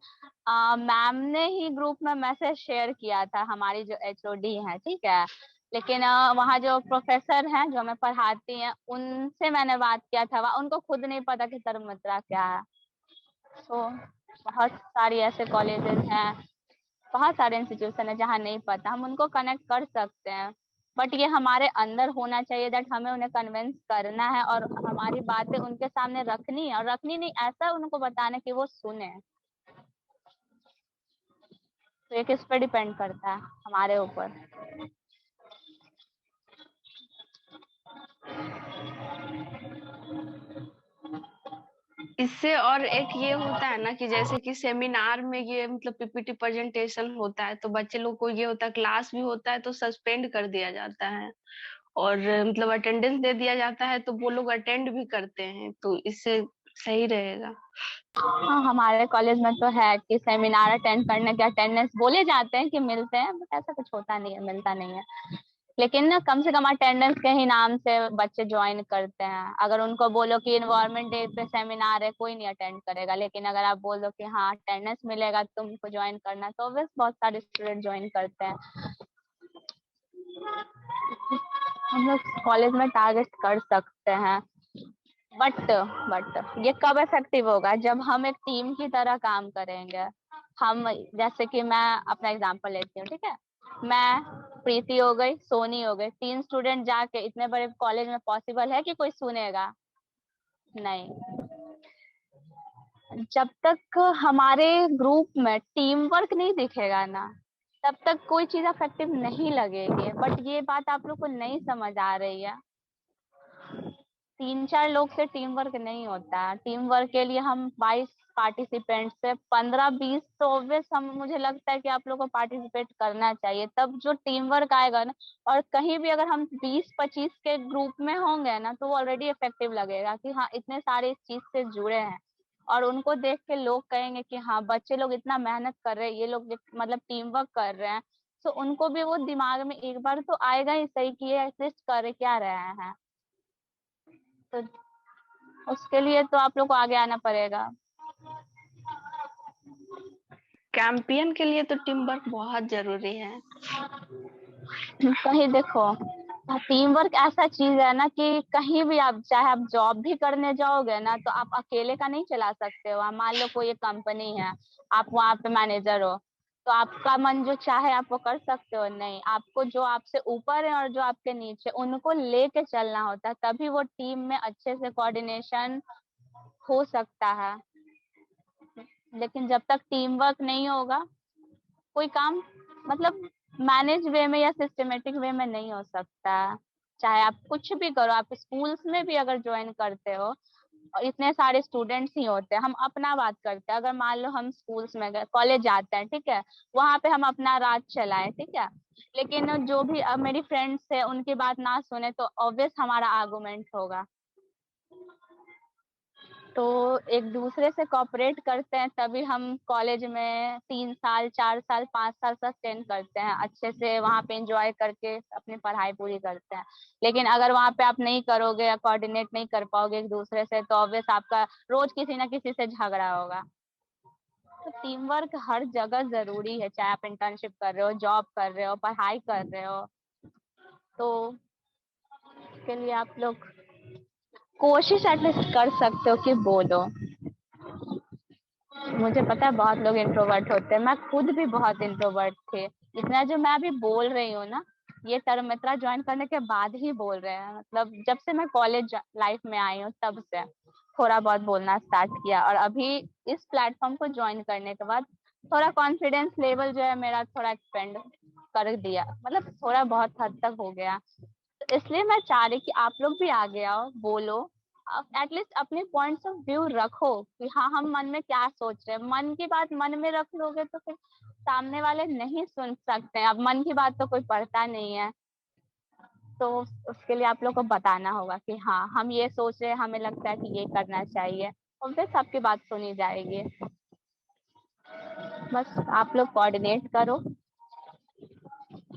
मैम ने ही ग्रुप में मैसेज शेयर किया था, हमारी जो एचओडी है, ठीक है। लेकिन वहाँ जो प्रोफेसर हैं जो हमें पढ़ाती हैं उनसे मैंने बात किया था, उनको खुद नहीं पता कि तरुमित्रा क्या है। तो बहुत सारी ऐसे कॉलेजेस हैं, बहुत सारे इंस्टीट्यूशन है जहाँ नहीं पता, हम उनको कनेक्ट कर सकते हैं। बट ये हमारे अंदर होना चाहिए दैट हमें उन्हें कन्विंस करना है और हमारी बातें उनके सामने रखनी है, और रखनी नहीं, ऐसा उनको बताना कि वो सुने। तो ये किस पर डिपेंड करता है? हमारे ऊपर। इससे और एक ये होता है ना कि जैसे कि सेमिनार में ये मतलब पीपीटी प्रेजेंटेशन होता है, तो बच्चे लोग को ये होता है, क्लास भी होता है तो सस्पेंड कर दिया जाता है और मतलब अटेंडेंस दे दिया जाता है, तो वो लोग अटेंड भी करते हैं, तो इससे सही रहेगा। हाँ, हमारे कॉलेज में तो है कि सेमिनार अटेंड करने के अटेंडेंस बोले जाते हैं कि मिलते हैं, बट ऐसा कुछ होता नहीं है, मिलता नहीं है। लेकिन ना कम से कम अटेंडेंस के ही नाम से बच्चे ज्वाइन करते हैं। अगर उनको बोलो कि इन्वायरमेंट डे पे सेमिनार है, कोई नहीं अटेंड करेगा, लेकिन अगर आप बोल दो कि हाँ अटेंडेंस मिलेगा तुमको ज्वाइन करना, तो ऑब्वियस बहुत सारे स्टूडेंट ज्वाइन करते हैं। हम लोग कॉलेज में टारगेट कर सकते हैं, बट ये कब इफेक्टिव होगा? जब हम एक टीम की तरह काम करेंगे। हम जैसे कि मैं अपना एग्जांपल लेती हूँ, ठीक है, मैं, प्रीति हो गई, सोनी हो गई, 3 स्टूडेंट जाके इतने बड़े कॉलेज में पॉसिबल है कि कोई सुनेगा? नहीं। जब तक हमारे ग्रुप में टीम वर्क नहीं दिखेगा ना, तब तक कोई चीज इफेक्टिव नहीं लगेगी। बट ये बात आप लोग को नहीं समझ आ रही है। 3-4 लोग से टीम वर्क नहीं होता। टीम वर्क के लिए हम 22 पार्टिसिपेंट से 15-20 तो ऑब्वियस हम, मुझे लगता है कि आप लोग को पार्टिसिपेट करना चाहिए, तब जो टीम वर्क आएगा ना। और कहीं भी अगर हम 20-25 के ग्रुप में होंगे ना, तो वो ऑलरेडी इफेक्टिव लगेगा कि हाँ इतने सारे इस चीज से जुड़े हैं, और उनको देख के लोग कहेंगे कि हाँ बच्चे लोग इतना मेहनत कर रहे हैं, ये लोग मतलब टीम वर्क कर रहे हैं। तो उनको भी वो दिमाग में एक बार तो आएगा ही सही कि ये एटलीस्ट कर क्या रहे हैं। तो उसके लिए तो आप लोग को आगे आना पड़ेगा। कैंपियन के लिए तो टीम वर्क बहुत जरूरी है। कहीं देखो, टीम वर्क ऐसा चीज है ना कि कहीं भी आप, चाहे आप जॉब भी करने जाओगे ना, तो आप अकेले का नहीं चला सकते हो। मान लो कोई एक कंपनी है, आप वहां पे मैनेजर हो, तो आपका मन जो चाहे आप वो कर सकते हो? नहीं, आपको जो आपसे ऊपर है और जो आपके नीचे, उनको लेके चलना होता है, तभी वो टीम में अच्छे से कोऑर्डिनेशन हो सकता है। लेकिन जब तक टीम वर्क नहीं होगा, कोई काम मतलब मैनेज वे में या सिस्टमेटिक वे में नहीं हो सकता। चाहे आप कुछ भी करो, आप स्कूल्स में भी अगर ज्वाइन करते हो, और इतने सारे स्टूडेंट्स ही होते हैं, हम अपना बात करते हैं, अगर मान लो हम स्कूल्स में गए, कॉलेज जाते हैं, ठीक है, वहां पे हम अपना राज चलाएं, ठीक है, लेकिन जो भी अब मेरी फ्रेंड्स है उनकी बात ना सुने, तो ऑब्वियस हमारा आर्गुमेंट होगा। तो एक दूसरे से कोऑपरेट करते हैं, तभी हम कॉलेज में 3 साल 4 साल 5 साल सस्टेन करते हैं, अच्छे से वहाँ पे एंजॉय करके अपनी पढ़ाई पूरी करते हैं। लेकिन अगर वहाँ पे आप नहीं करोगे या कोऑर्डिनेट नहीं कर पाओगे एक दूसरे से, तो ऑब्वियस आपका रोज किसी ना किसी से झगड़ा होगा। तो टीम वर्क हर जगह जरूरी है, चाहे आप इंटर्नशिप कर रहे हो, जॉब कर रहे हो, पढ़ाई कर रहे हो। तो इसके लिए आप लोग कोशिश एटलीस्ट कर सकते हो कि बोलो। मुझे पता है बहुत लोग इंट्रोवर्ट होते हैं, मैं खुद भी बहुत इंट्रोवर्ट थे। इतना जो मैं अभी बोल रही हूँ ना, ये तरमित्रा ज्वाइन करने के बाद ही बोल रहे हैं। मतलब जब से मैं कॉलेज लाइफ में आई हूँ, तब से थोड़ा बहुत बोलना स्टार्ट किया, और अभी इस प्लेटफॉर्म को ज्वाइन करने के बाद थोड़ा कॉन्फिडेंस लेवल जो है मेरा थोड़ा एक्सपेंड कर दिया, मतलब थोड़ा बहुत हद तक हो गया। तो इसलिए मैं चाह रही कि आप लोग भी आगे आओ, बोलो, एटलीस्ट अपने पॉइंट्स ऑफ व्यू रखो कि हाँ हम मन में क्या सोच रहे हैं। मन की बात मन में रख लोगे तो फिर सामने वाले नहीं सुन सकते हैं। अब मन की बात तो कोई पढ़ता नहीं है, तो उसके लिए आप लोग को बताना होगा कि हाँ हम ये सोच रहे हैं, हमें लगता है कि ये करना चाहिए, और फिर सबकी बात सुनी जाएगी। बस आप लोग कोऑर्डिनेट करो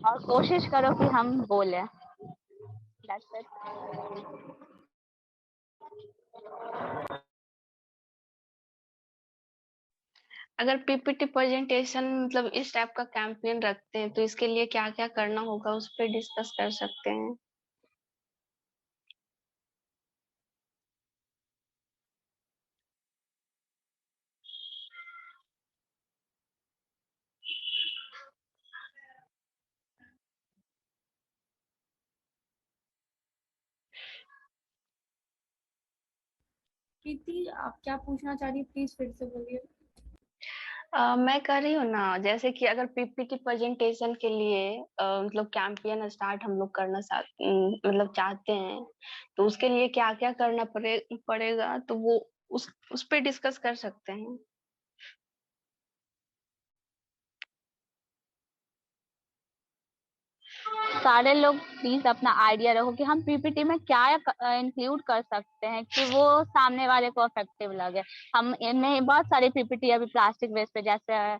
और कोशिश करो कि हम बोले। That's it. अगर पीपीटी प्रेजेंटेशन मतलब इस टाइप का कैंपेन रखते हैं, तो इसके लिए क्या क्या करना होगा, उस पर डिस्कस कर सकते हैं। प्रीति, आप क्या पूछना चाह रही है, प्लीज फिर से बोलिए। मैं कर रही हूँ ना, जैसे कि अगर पीपीटी प्रेजेंटेशन के लिए मतलब कैंपेन स्टार्ट हम लोग करना मतलब चाहते हैं, तो उसके लिए क्या क्या करना पड़ेगा, तो वो उस पे डिस्कस कर सकते हैं। सारे लोग प्लीज अपना आइडिया रखो कि हम पीपीटी में क्या इंक्लूड कर सकते हैं कि वो सामने वाले को इफेक्टिव लगे। हम इनमें बहुत सारी पीपीटी अभी प्लास्टिक वेस्ट पे, जैसे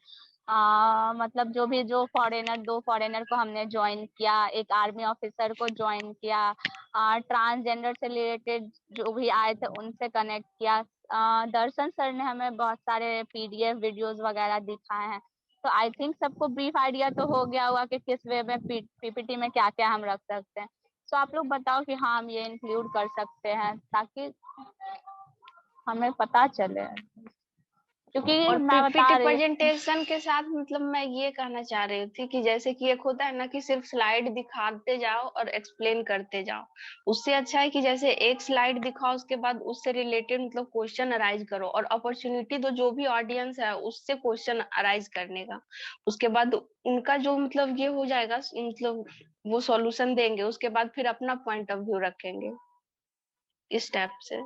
मतलब जो फॉरेनर, 2 फॉरेनर को हमने ज्वाइन किया, एक आर्मी ऑफिसर को ज्वाइन किया, ट्रांसजेंडर से रिलेटेड जो भी आए थे उनसे कनेक्ट किया। दर्शन सर ने हमें बहुत सारे पीडीएफ वीडियोस वगैरह दिखाए हैं। तो आई थिंक सबको ब्रीफ आइडिया तो हो गया होगा कि किस वे में पीपीटी में क्या क्या हम रख सकते हैं। तो आप लोग बताओ कि हाँ हम ये इंक्लूड कर सकते हैं ताकि हमें पता चले, क्योंकि और मैं बता पीपीटी रही हूँ। प्रेजेंटेशन के साथ मतलब मैं ये कहना चाह रही थी कि जैसे कि एक होता है ना कि सिर्फ स्लाइड दिखाते जाओ और एक्सप्लेन करते जाओ, उससे अच्छा है कि जैसे एक स्लाइड दिखाओ उसके बाद उससे रिलेटेड मतलब क्वेश्चन अराइज करो और अपॉर्चुनिटी दो जो भी ऑडियंस है उससे क्वेश्चन अराइज करने का। उसके बाद उनका जो मतलब ये हो जाएगा, मतलब वो सॉल्यूशन देंगे, उसके बाद फिर अपना पॉइंट ऑफ व्यू रखेंगे इस टाइप से।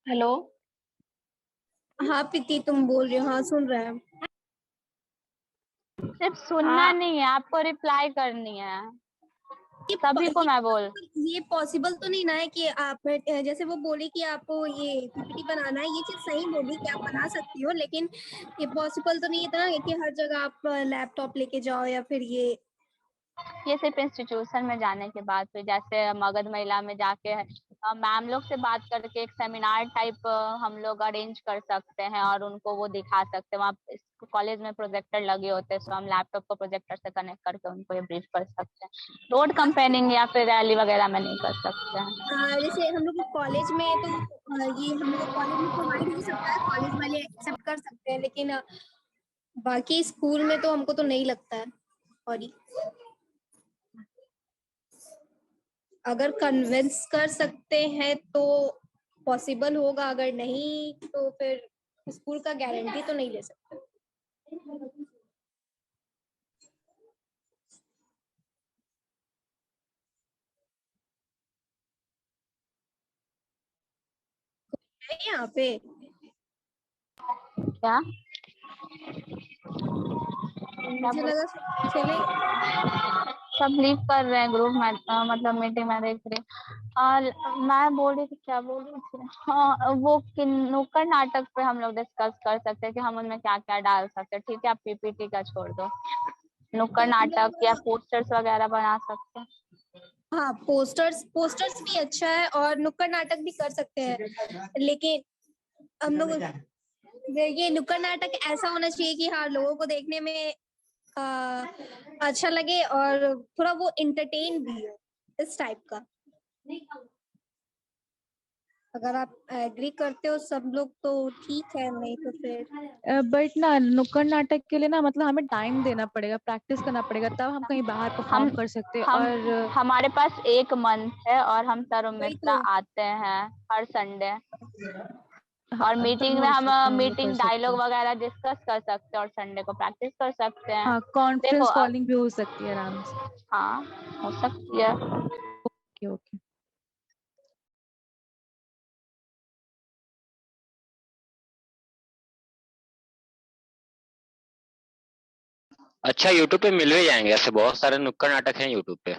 हेलो। हाँ प्रीति तुम बोल रही हो, हाँ सुन रहे हैं। सिर्फ सुनना हाँ नहीं है, आपको रिप्लाई करनी है, सभी को मैं बोल। ये पॉसिबल तो नहीं ना है कि आप जैसे वो बोली कि आपको ये पीपीटी बनाना है, ये चीज सही बोली कि आप बना सकती हो, लेकिन ये पॉसिबल तो नहीं है ना कि हर जगह आप लैपटॉप लेके जाओ या फिर ये सिर्फ इंस्टीट्यूशन में जाने के बाद, फिर जैसे मगध महिला में जाके मैम लोग से बात करके एक सेमिनार टाइप हम लोग अरेंज कर सकते हैं और उनको वो दिखा सकते हैं। वहाँ कॉलेज में प्रोजेक्टर लगे होते हैं, सो हम लैपटॉप को प्रोजेक्टर से कनेक्ट करके उनको ये ब्रीफ कर सकते हैं। रोड कंपेनिंग या फिर रैली वगैरह में नहीं कर सकते हैं। जैसे हम लोग कॉलेज में तो ये हम लोग कॉलेज में प्रोवाइड हो सकता है, कॉलेज वाले एक्सेप्ट कर सकते हैं, लेकिन बाकी स्कूल में तो हमको तो नहीं लगता है। और अगर कन्विंस कर सकते हैं तो पॉसिबल होगा, अगर नहीं तो फिर स्कूल का गारंटी तो नहीं ले सकते। है यहाँ पे क्या मुझे लगा चले। सब लीव कर रहे हैं ग्रुप में, मतलब मीटिंग में देख रही हूँ। और मैं बोल रही थी, क्या बोल रही थी, हाँ वो नुक्कड़ नाटक पे हम लोग डिस्कस कर सकते हैं कि हम उनमें क्या क्या डाल सकते हैं। ठीक है, आप पीपीटी का छोड़ दो, नुक्कड़ तो हम नाटक या लोग पोस्टर्स वगैरह बना सकते हैं। हाँ पोस्टर्स भी अच्छा है और नुक्कड़ नाटक भी कर सकते हैं, लेकिन हम लोग ये नुक्कड़ नाटक ऐसा होना चाहिए कि हाँ लोगों को देखने में अच्छा लगे और थोड़ा वो इंटरटेन भी हो, इस टाइप का। अगर आप एग्री करते हो सब लोग तो ठीक है, नहीं तो फिर बट ना नुक्कड़ नाटक के लिए ना मतलब हमें टाइम देना पड़ेगा, प्रैक्टिस करना पड़ेगा, तब हम कहीं बाहर परफॉर्म कर सकते हैं। हम और हमारे पास 1 मंथ है और हम सर वही मित्रा तो आते हैं हर संडे, और हाँ, तब मीटिंग में हो हम सकता है, हम लोग कर मीटिंग सकते डायलॉग हैं। वगैरह डिस्कस कर सकते हैं और संडे को प्रैक्टिस कर सकते हैं। हाँ, देखो कॉन्फ्रेंस कॉलिंग भी हो सकती है आराम से। हाँ हो सकती है। Okay okay. अच्छा, यूट्यूब पे मिल भी जाएंगे, ऐसे बहुत सारे नुक्कड़ नाटक हैं यूट्यूब पे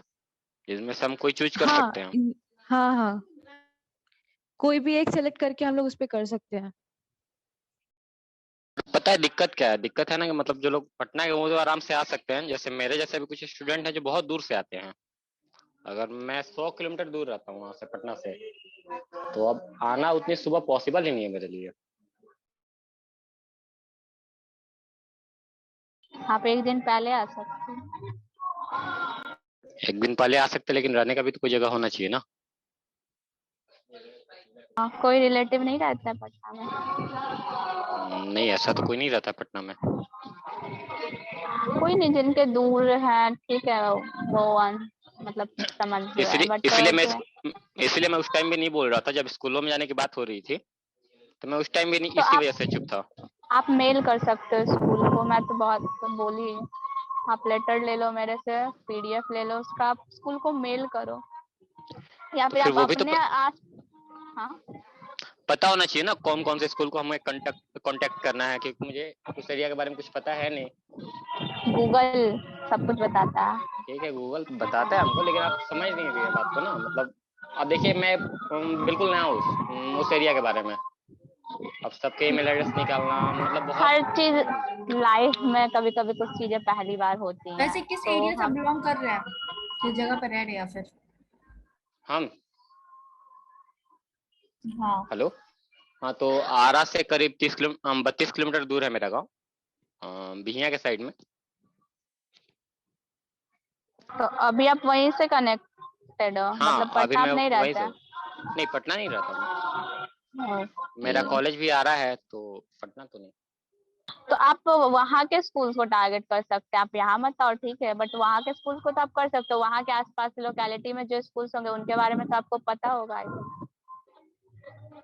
जिसमें से हम कोई चूज कर हाँ सकते हैं। हाँ हाँ, कोई भी एक सेलेक्ट करके हम लोग उस पे कर सकते हैं। पता है दिक्कत क्या है? दिक्कत है ना कि मतलब जो लोग पटना के वो तो आराम से आ सकते हैं, जैसे मेरे जैसे भी कुछ स्टूडेंट हैं जो बहुत दूर से आते हैं। अगर मैं 100 किलोमीटर दूर रहता हूँ वहां से, पटना से, तो अब आना उतनी सुबह पॉसिबल ही नहीं है मेरे लिए। आप एक दिन पहले आ सकते हैं। एक दिन पहले आ सकते, लेकिन रहने का भी तो कोई जगह होना चाहिए ना। कोई रिलेटिव नहीं रहता है पटना में? नहीं, ऐसा तो कोई नहीं रहता पटना में। कोई नहीं, जिनके दूर है ठीक है वो मतलब समझ रहे हैं, इसलिए बट इसलिए मैं उस टाइम भी नहीं बोल रहा था जब स्कूलों में जाने की बात हो रही थी, तो मैं उस टाइम भी नहीं, तो इसी वजह से चुप था। आप मेल कर सकते हो स्कूल को, मैं तो बहुत तो बोली। आप लेटर ले लो मेरे से, पीडीएफ ले लो उसका, आप स्कूल को मेल करो या तो फिर फिर आप वो भी तो अपने आस। हाँ पता होना चाहिए ना कौन कौन से स्कूल को हमें कांटेक्ट करना है, क्योंकि मुझे उस एरिया के बारे में कुछ पता है नहीं। गूगल सब कुछ बताता है। ठीक है, गूगल बताता है हमको, लेकिन आप समझ नहीं रही है बात को ना। मतलब अब देखिए, मैं बिल्कुल नया हूँ उस एरिया के बारे में। अब सबके ईमेल एड्रेस निकालना मतलब हर बहुत। चीज लाइफ में कभी कभी कुछ चीजें पहली बार होती हैं। वैसे किस तो एरिया से हम बिलोंग कर रहे हैं, किस जगह पर रह रहे हैं या फिर? हम हाँ हेलो, हाँ तो आरा से करीब 32 किलोमीटर दूर है मेरा गाँव, बिहिया के साइड में। तो अभी आप वहीं से कनेक्टेड हो, हाँ मतलब अभी पटना मैं आप नहीं वहीं रहते से, हैं? नहीं पटना नहीं रहता मैं, मेरा ओके। कॉलेज भी आरा है तो पटना तो नहीं। तो आप वहाँ के स्कूल को टारगेट कर सकते हैं, आप यहाँ मत और ठीक है, बट वहाँ के स्कूल को तो आप कर सकते हो। वहाँ के आसपास लोकेलिटी में जो स्कूल्स होंगे उनके बारे में तो आपको पता होगा।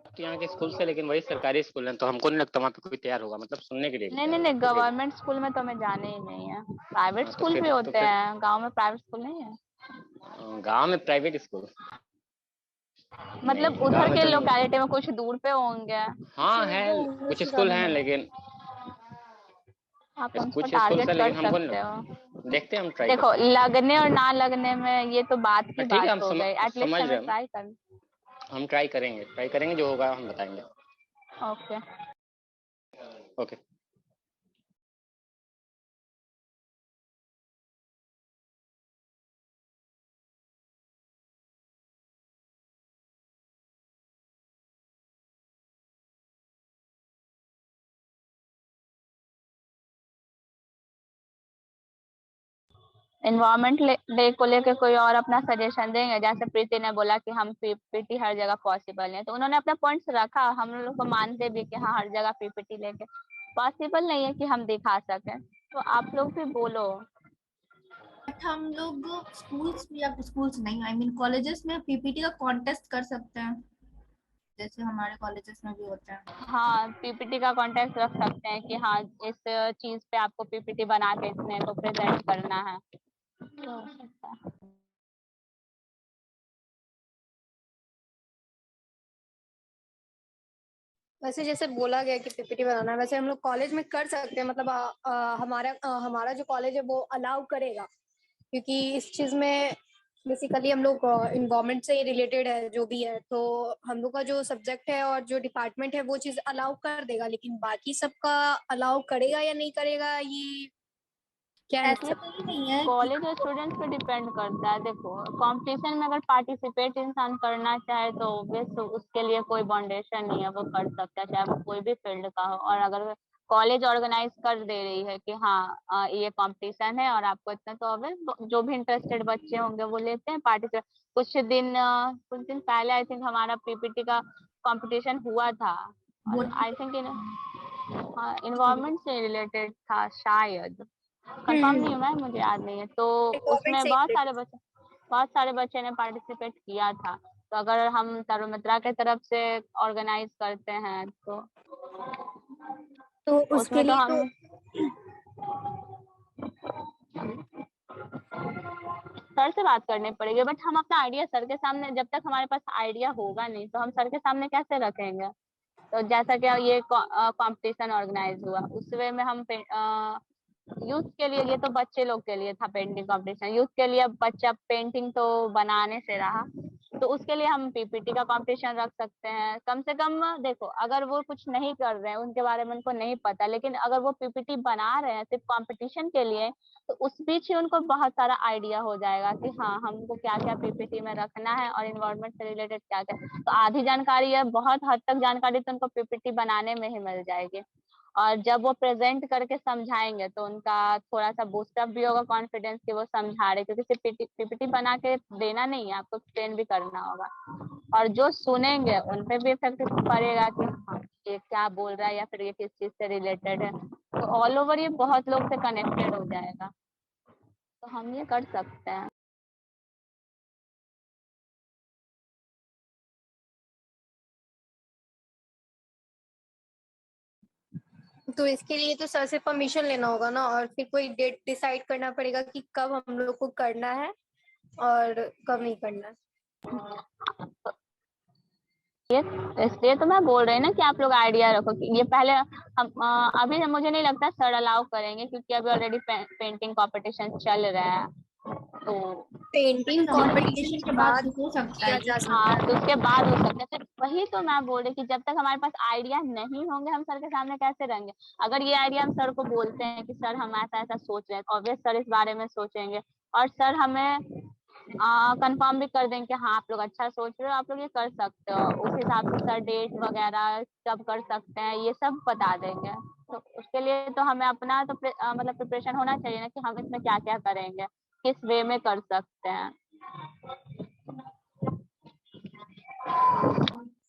तो यहाँ के स्कूल से, लेकिन वही सरकारी स्कूल है तो हमको नहीं लगता वहाँ पे कोई तैयार होगा, मतलब सुनने के लिए भी नहीं तैयार नहीं नहीं, होगा। गवर्नमेंट स्कूल में तो हमें जाने ही नहीं है। प्राइवेट हाँ स्कूल भी तो होते फिर हैं, गांव में प्राइवेट स्कूल नहीं है। गांव में प्राइवेट स्कूल मतलब नहीं, गांव उधर में के तो नहीं है। लोकेलिटी में कुछ दूर पे होंगे। हाँ है, कुछ स्कूल हैं लेकिन आप उनको कुछ स्कूल टारगेट से, कर लेकिन हमको नहीं सकते हो। लगता। देखते हैं, हम ट्राई देखो, करते हैं। लगने और ना लगने में ये तो बात की ठीक है, बात हम हो गई, एटलीस्ट समझ रहे हमें हैं, ट्राई कर। हम ट्राई करेंगे, जो होगा हम बताएंगे। ओके। ओके। एनवायरमेंट डे को लेकर कोई और अपना सजेशन देंगे? जैसे प्रीति ने बोला कि हम पीपीटी हर जगह पॉसिबल नहीं है, तो उन्होंने अपना पॉइंट्स रखा, हम लोग को मानते भी कि हाँ हर जगह पीपीटी लेके पॉसिबल नहीं है कि हम दिखा सकें, तो आप लोग भी बोलो। बट हम लोग स्कूल्स या स्कूल्स नहीं, आई मीन कॉलेजेस में पीपीटी का कॉन्टेस्ट कर सकते हैं, जैसे हमारे कॉलेजेस में भी होता है। हाँ, पीपीटी का कॉन्टेस्ट रख सकते हैं कि हाँ इस चीज पे आपको पीपीटी बना के इसमें को प्रेजेंट करना है, तो हो सकता है। वैसे जैसे बोला गया कि पीपीटी बनाना है, वैसे हम लोग कॉलेज में कर सकते हैं, मतलब हमारा जो कॉलेज है वो अलाउ करेगा, क्योंकि इस चीज में बेसिकली हम लोग इन्वायरमेंट से रिलेटेड है जो भी है, तो हम लोग का जो सब्जेक्ट है और जो डिपार्टमेंट है वो चीज अलाउ कर देगा, लेकिन बाकी सबका अलाउ करेगा या नहीं करेगा ये क्या है ऐसा तो नहीं है कि कॉलेज और स्टूडेंट्स पे डिपेंड करता है। देखो, कंपटीशन में अगर पार्टिसिपेट इंसान करना चाहे तो ऑब्वियस उसके लिए कोई बाउंडेशन नहीं है, वो कर सकता है चाहे वो कोई भी फील्ड का हो। और अगर कॉलेज ऑर्गेनाइज कर दे रही है कि हाँ ये कंपटीशन है और आपको इतना, तो ऑब्वियस जो भी इंटरेस्टेड बच्चे होंगे वो लेते हैं पार्टिसिपेट। कुछ दिन पहले आई थिंक हमारा पीपीटी का कंपटीशन हुआ था, वो आई थिंक इन्वायरमेंट से रिलेटेड था शायद, कंफर्म नहीं हुआ है, मुझे याद नहीं है। तो गवर्नमेंट उसमें से बहुत सारे बच्चे ने पार्टिसिपेट किया था। तो अगर हम तरुमित्रा के तरफ से ऑर्गेनाइज करते हैं तो उसके उसमें तो लिए तो हम सर से बात करनी पड़ेगी, बट हम अपना आइडिया सर के सामने, जब तक हमारे पास आइडिया होगा नहीं तो हम सर के सामने कैसे रखेंगे? तो जैसा कि ये कंपटीशन ऑर्गेनाइज हुआ, उस वे में हम यूथ के लिए, ये तो बच्चे लोग के लिए था पेंटिंग कंपटीशन, यूथ के लिए अब बच्चा पेंटिंग तो बनाने से रहा, तो उसके लिए हम पीपीटी का कंपटीशन रख सकते हैं। कम से कम देखो, अगर वो कुछ नहीं कर रहे हैं, उनके बारे में उनको नहीं पता, लेकिन अगर वो पीपीटी बना रहे हैं सिर्फ कंपटीशन के लिए, तो उस बीच ही उनको बहुत सारा आइडिया हो जाएगा कि हाँ हमको क्या क्या पीपीटी में रखना है और इन्वायरमेंट से रिलेटेड क्या क्या। तो आधी जानकारी है, बहुत हद तक जानकारी तो उनको पीपीटी बनाने में ही मिल जाएगी, और जब वो प्रेजेंट करके समझाएंगे तो उनका थोड़ा सा बूस्टअप भी होगा कॉन्फिडेंस कि वो समझा रहे, क्योंकि सिर्फ पीपीटी बना के देना नहीं है, आपको एक्सप्लेन भी करना होगा। और जो सुनेंगे उन पे भी इफेक्ट पड़ेगा कि हाँ ये क्या बोल रहा है या फिर ये किस चीज से रिलेटेड है, तो ऑल ओवर ये बहुत लोग से कनेक्टेड हो जाएगा, तो हम ये कर सकते हैं। तो इसके लिए तो सर से परमिशन लेना होगा ना, और फिर कोई डेट डिसाइड करना पड़ेगा कि कब हम लोग को करना है और कब नहीं करना है। इसलिए तो मैं बोल रही ना कि आप लोग आइडिया रखो कि ये पहले हम अभी मुझे नहीं लगता सर अलाउ करेंगे, क्योंकि अभी ऑलरेडी पेंटिंग कंपटीशन चल रहा है, तो पेंटिंग कंपटीशन कंपटीशन के बाद हो सकता है किया जा सकता हाँ है। तो उसके बाद हो सकता है। सिर्फ वही तो मैं बोल रही कि जब तक हमारे पास आइडिया नहीं होंगे हम सर के सामने कैसे रहेंगे। अगर ये आइडिया हम सर को बोलते हैं कि सर हम ऐसा ऐसा सोच रहे हैं, ऑब्वियस सर इस बारे में सोचेंगे और सर हमें कंफर्म भी कर देंगे कि हाँ आप लोग अच्छा सोच रहे हो, आप लोग ये कर सकते हो। उस हिसाब से सर डेट वगैरह कब कर सकते हैं ये सब बता देंगे। तो उसके लिए तो हमें अपना तो मतलब प्रिपरेशन होना चाहिए ना कि हम इसमें क्या क्या करेंगे, किस वे में कर सकते हैं।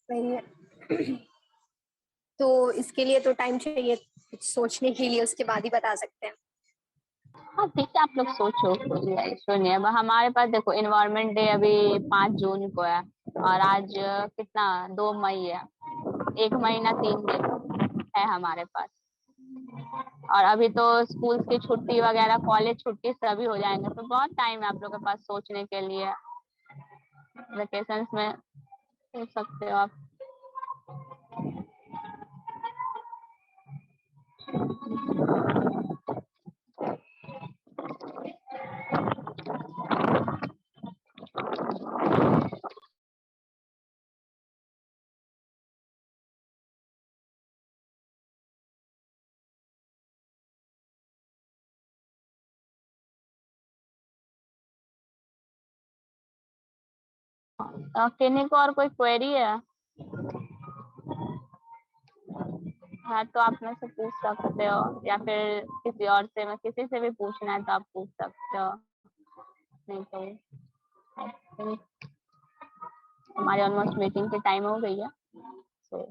सही है। तो इसके लिए तो टाइम चाहिए कुछ सोचने के लिए, उसके बाद ही बता सकते हैं। हाँ ठीक है, आप लोग सोचो, कोई इशू नहीं है। हमारे पास देखो इन्वायरमेंट डे अभी 5 जून को है और आज कितना 2 मई है, 1 महीना 3 दिन है हमारे पास। और अभी तो स्कूल की छुट्टी वगैरह, कॉलेज छुट्टी सभी हो जाएंगे, तो बहुत टाइम है आप लोगों के पास सोचने के लिए। वेकेशंस में सोच सकते हो आप। किन्हीं को और कोई क्वेरी है तो आप में से पूछ सकते हो, या फिर किसी और से, मैं किसी से भी पूछना है तो आप पूछ सकते हो। नहीं तो I think हमारी ऑलमोस्ट मीटिंग की टाइम हो गई है। सो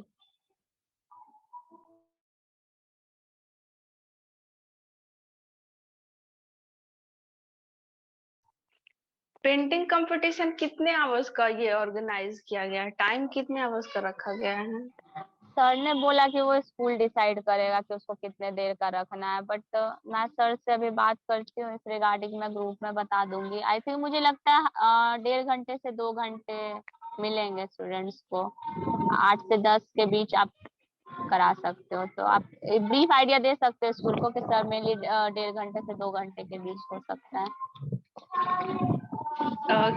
पेंटिंग कंपटीशन कितने आवर्स का ये ऑर्गेनाइज किया गया है? टाइम कितने आवर्स का रखा गया है? सर ने बोला कि वो स्कूल डिसाइड करेगा कि उसको कितने देर का रखना है, बट मैं सर से अभी बात करती हूँ इस रिगार्डिंग, मैं ग्रुप में बता दूंगी। आई थिंक मुझे लगता है 1.5 घंटे से 2 घंटे मिलेंगे स्टूडेंट्स को। 8 से 10 के बीच आप करा सकते हो। तो आप एक ब्रीफ आइडिया दे सकते हो स्कूल को कि सर मेनली 1.5 घंटे से 2 घंटे के बीच हो सकता है।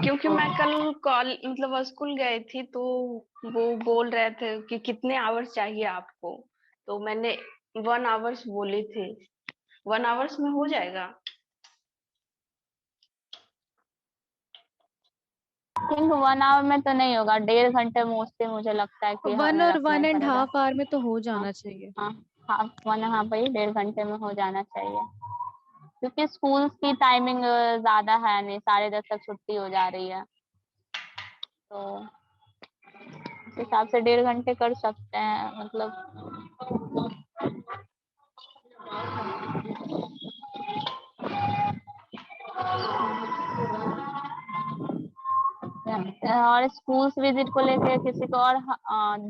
क्योंकि मैं कल कॉल मतलब स्कूल गई थी तो वो बोल रहे थे कि कितने आवर्स चाहिए आपको, तो मैंने 1 आवर्स बोले थे। 1 आवर्स में हो जाएगा? थिंक 1 आवर में तो नहीं होगा, 1.5 घंटे मोस्टली मुझे लगता है कि 1 हमें और रखना 1.5 पड़ेगा। आवर में तो हो जाना चाहिए। हाँ हाँ हाँ भाई 1.5 घंटे में हो जाना चाहिए, क्योंकि स्कूल की टाइमिंग ज्यादा है नहीं, 10:30 तक छुट्टी हो जा रही है, तो उस हिसाब से 1.5 घंटे कर सकते हैं मतलब। और स्कूल्स विजिट को लेके किसी को और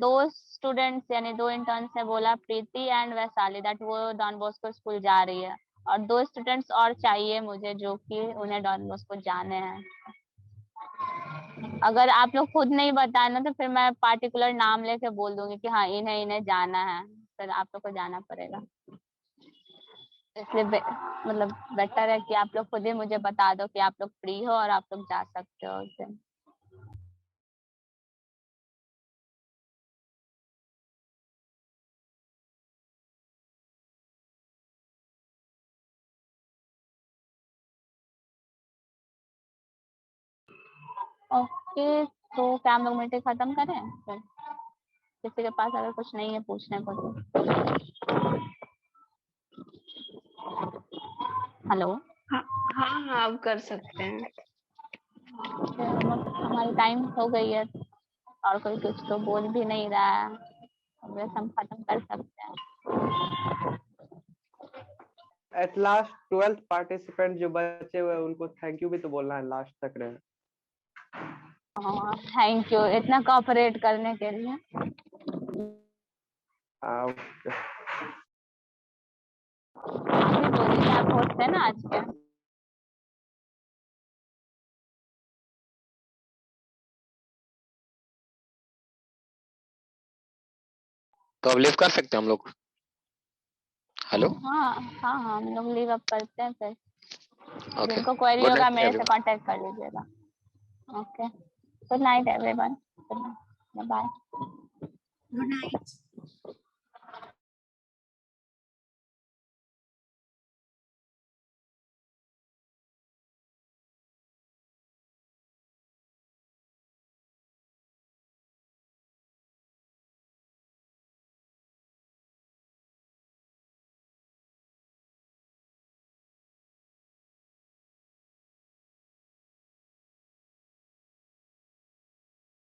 2 स्टूडेंट्स यानी 2 इंटर्न्स ने बोला, प्रीति एंड वैशाली, दैट वो डॉन बॉस्को स्कूल जा रही है। और 2 स्टूडेंट्स और चाहिए मुझे जो कि उन्हें डॉन बॉस्को जाने हैं। अगर आप लोग खुद नहीं बताए ना तो फिर मैं पार्टिकुलर नाम लेके बोल दूंगी कि हाँ इन्हें इन्हें जाना है, फिर आप लोग को जाना पड़ेगा। इसलिए मतलब बेटर है कि आप लोग खुद ही मुझे बता दो कि आप लोग फ्री हो और आप लोग जा सकते हो उस दिन। ओके, तो क्या हम लोग मीटिंग खत्म करें फिर? किसी के पास अगर कुछ नहीं है पूछने को तो। हेलो। हाँ हाँ हाँ, अब कर सकते हैं। हमारी टाइम हो गई है और कोई कुछ तो बोल भी नहीं रहा है, वैसे हम खत्म कर सकते हैं। एट लास्ट 12th पार्टिसिपेंट जो बचे हुए उनको थैंक यू भी तो बोलना है लास्ट तक रहे। थैंक यू इतना कोऑपरेट करने के लिए। आप भी बोलिए, आप होस्ट है ना आज के। तो अब लीव कर सकते हैं हम लोग? हेलो। हाँ हाँ हाँ, हम लोग लीव अप करते हैं फिर। ओके, जिनको क्वेरी गुड होगा नाइट मेरे से एवरीवन। कांटेक्ट कर लीजिएगा। Okay, good night everyone. Bye. Good night.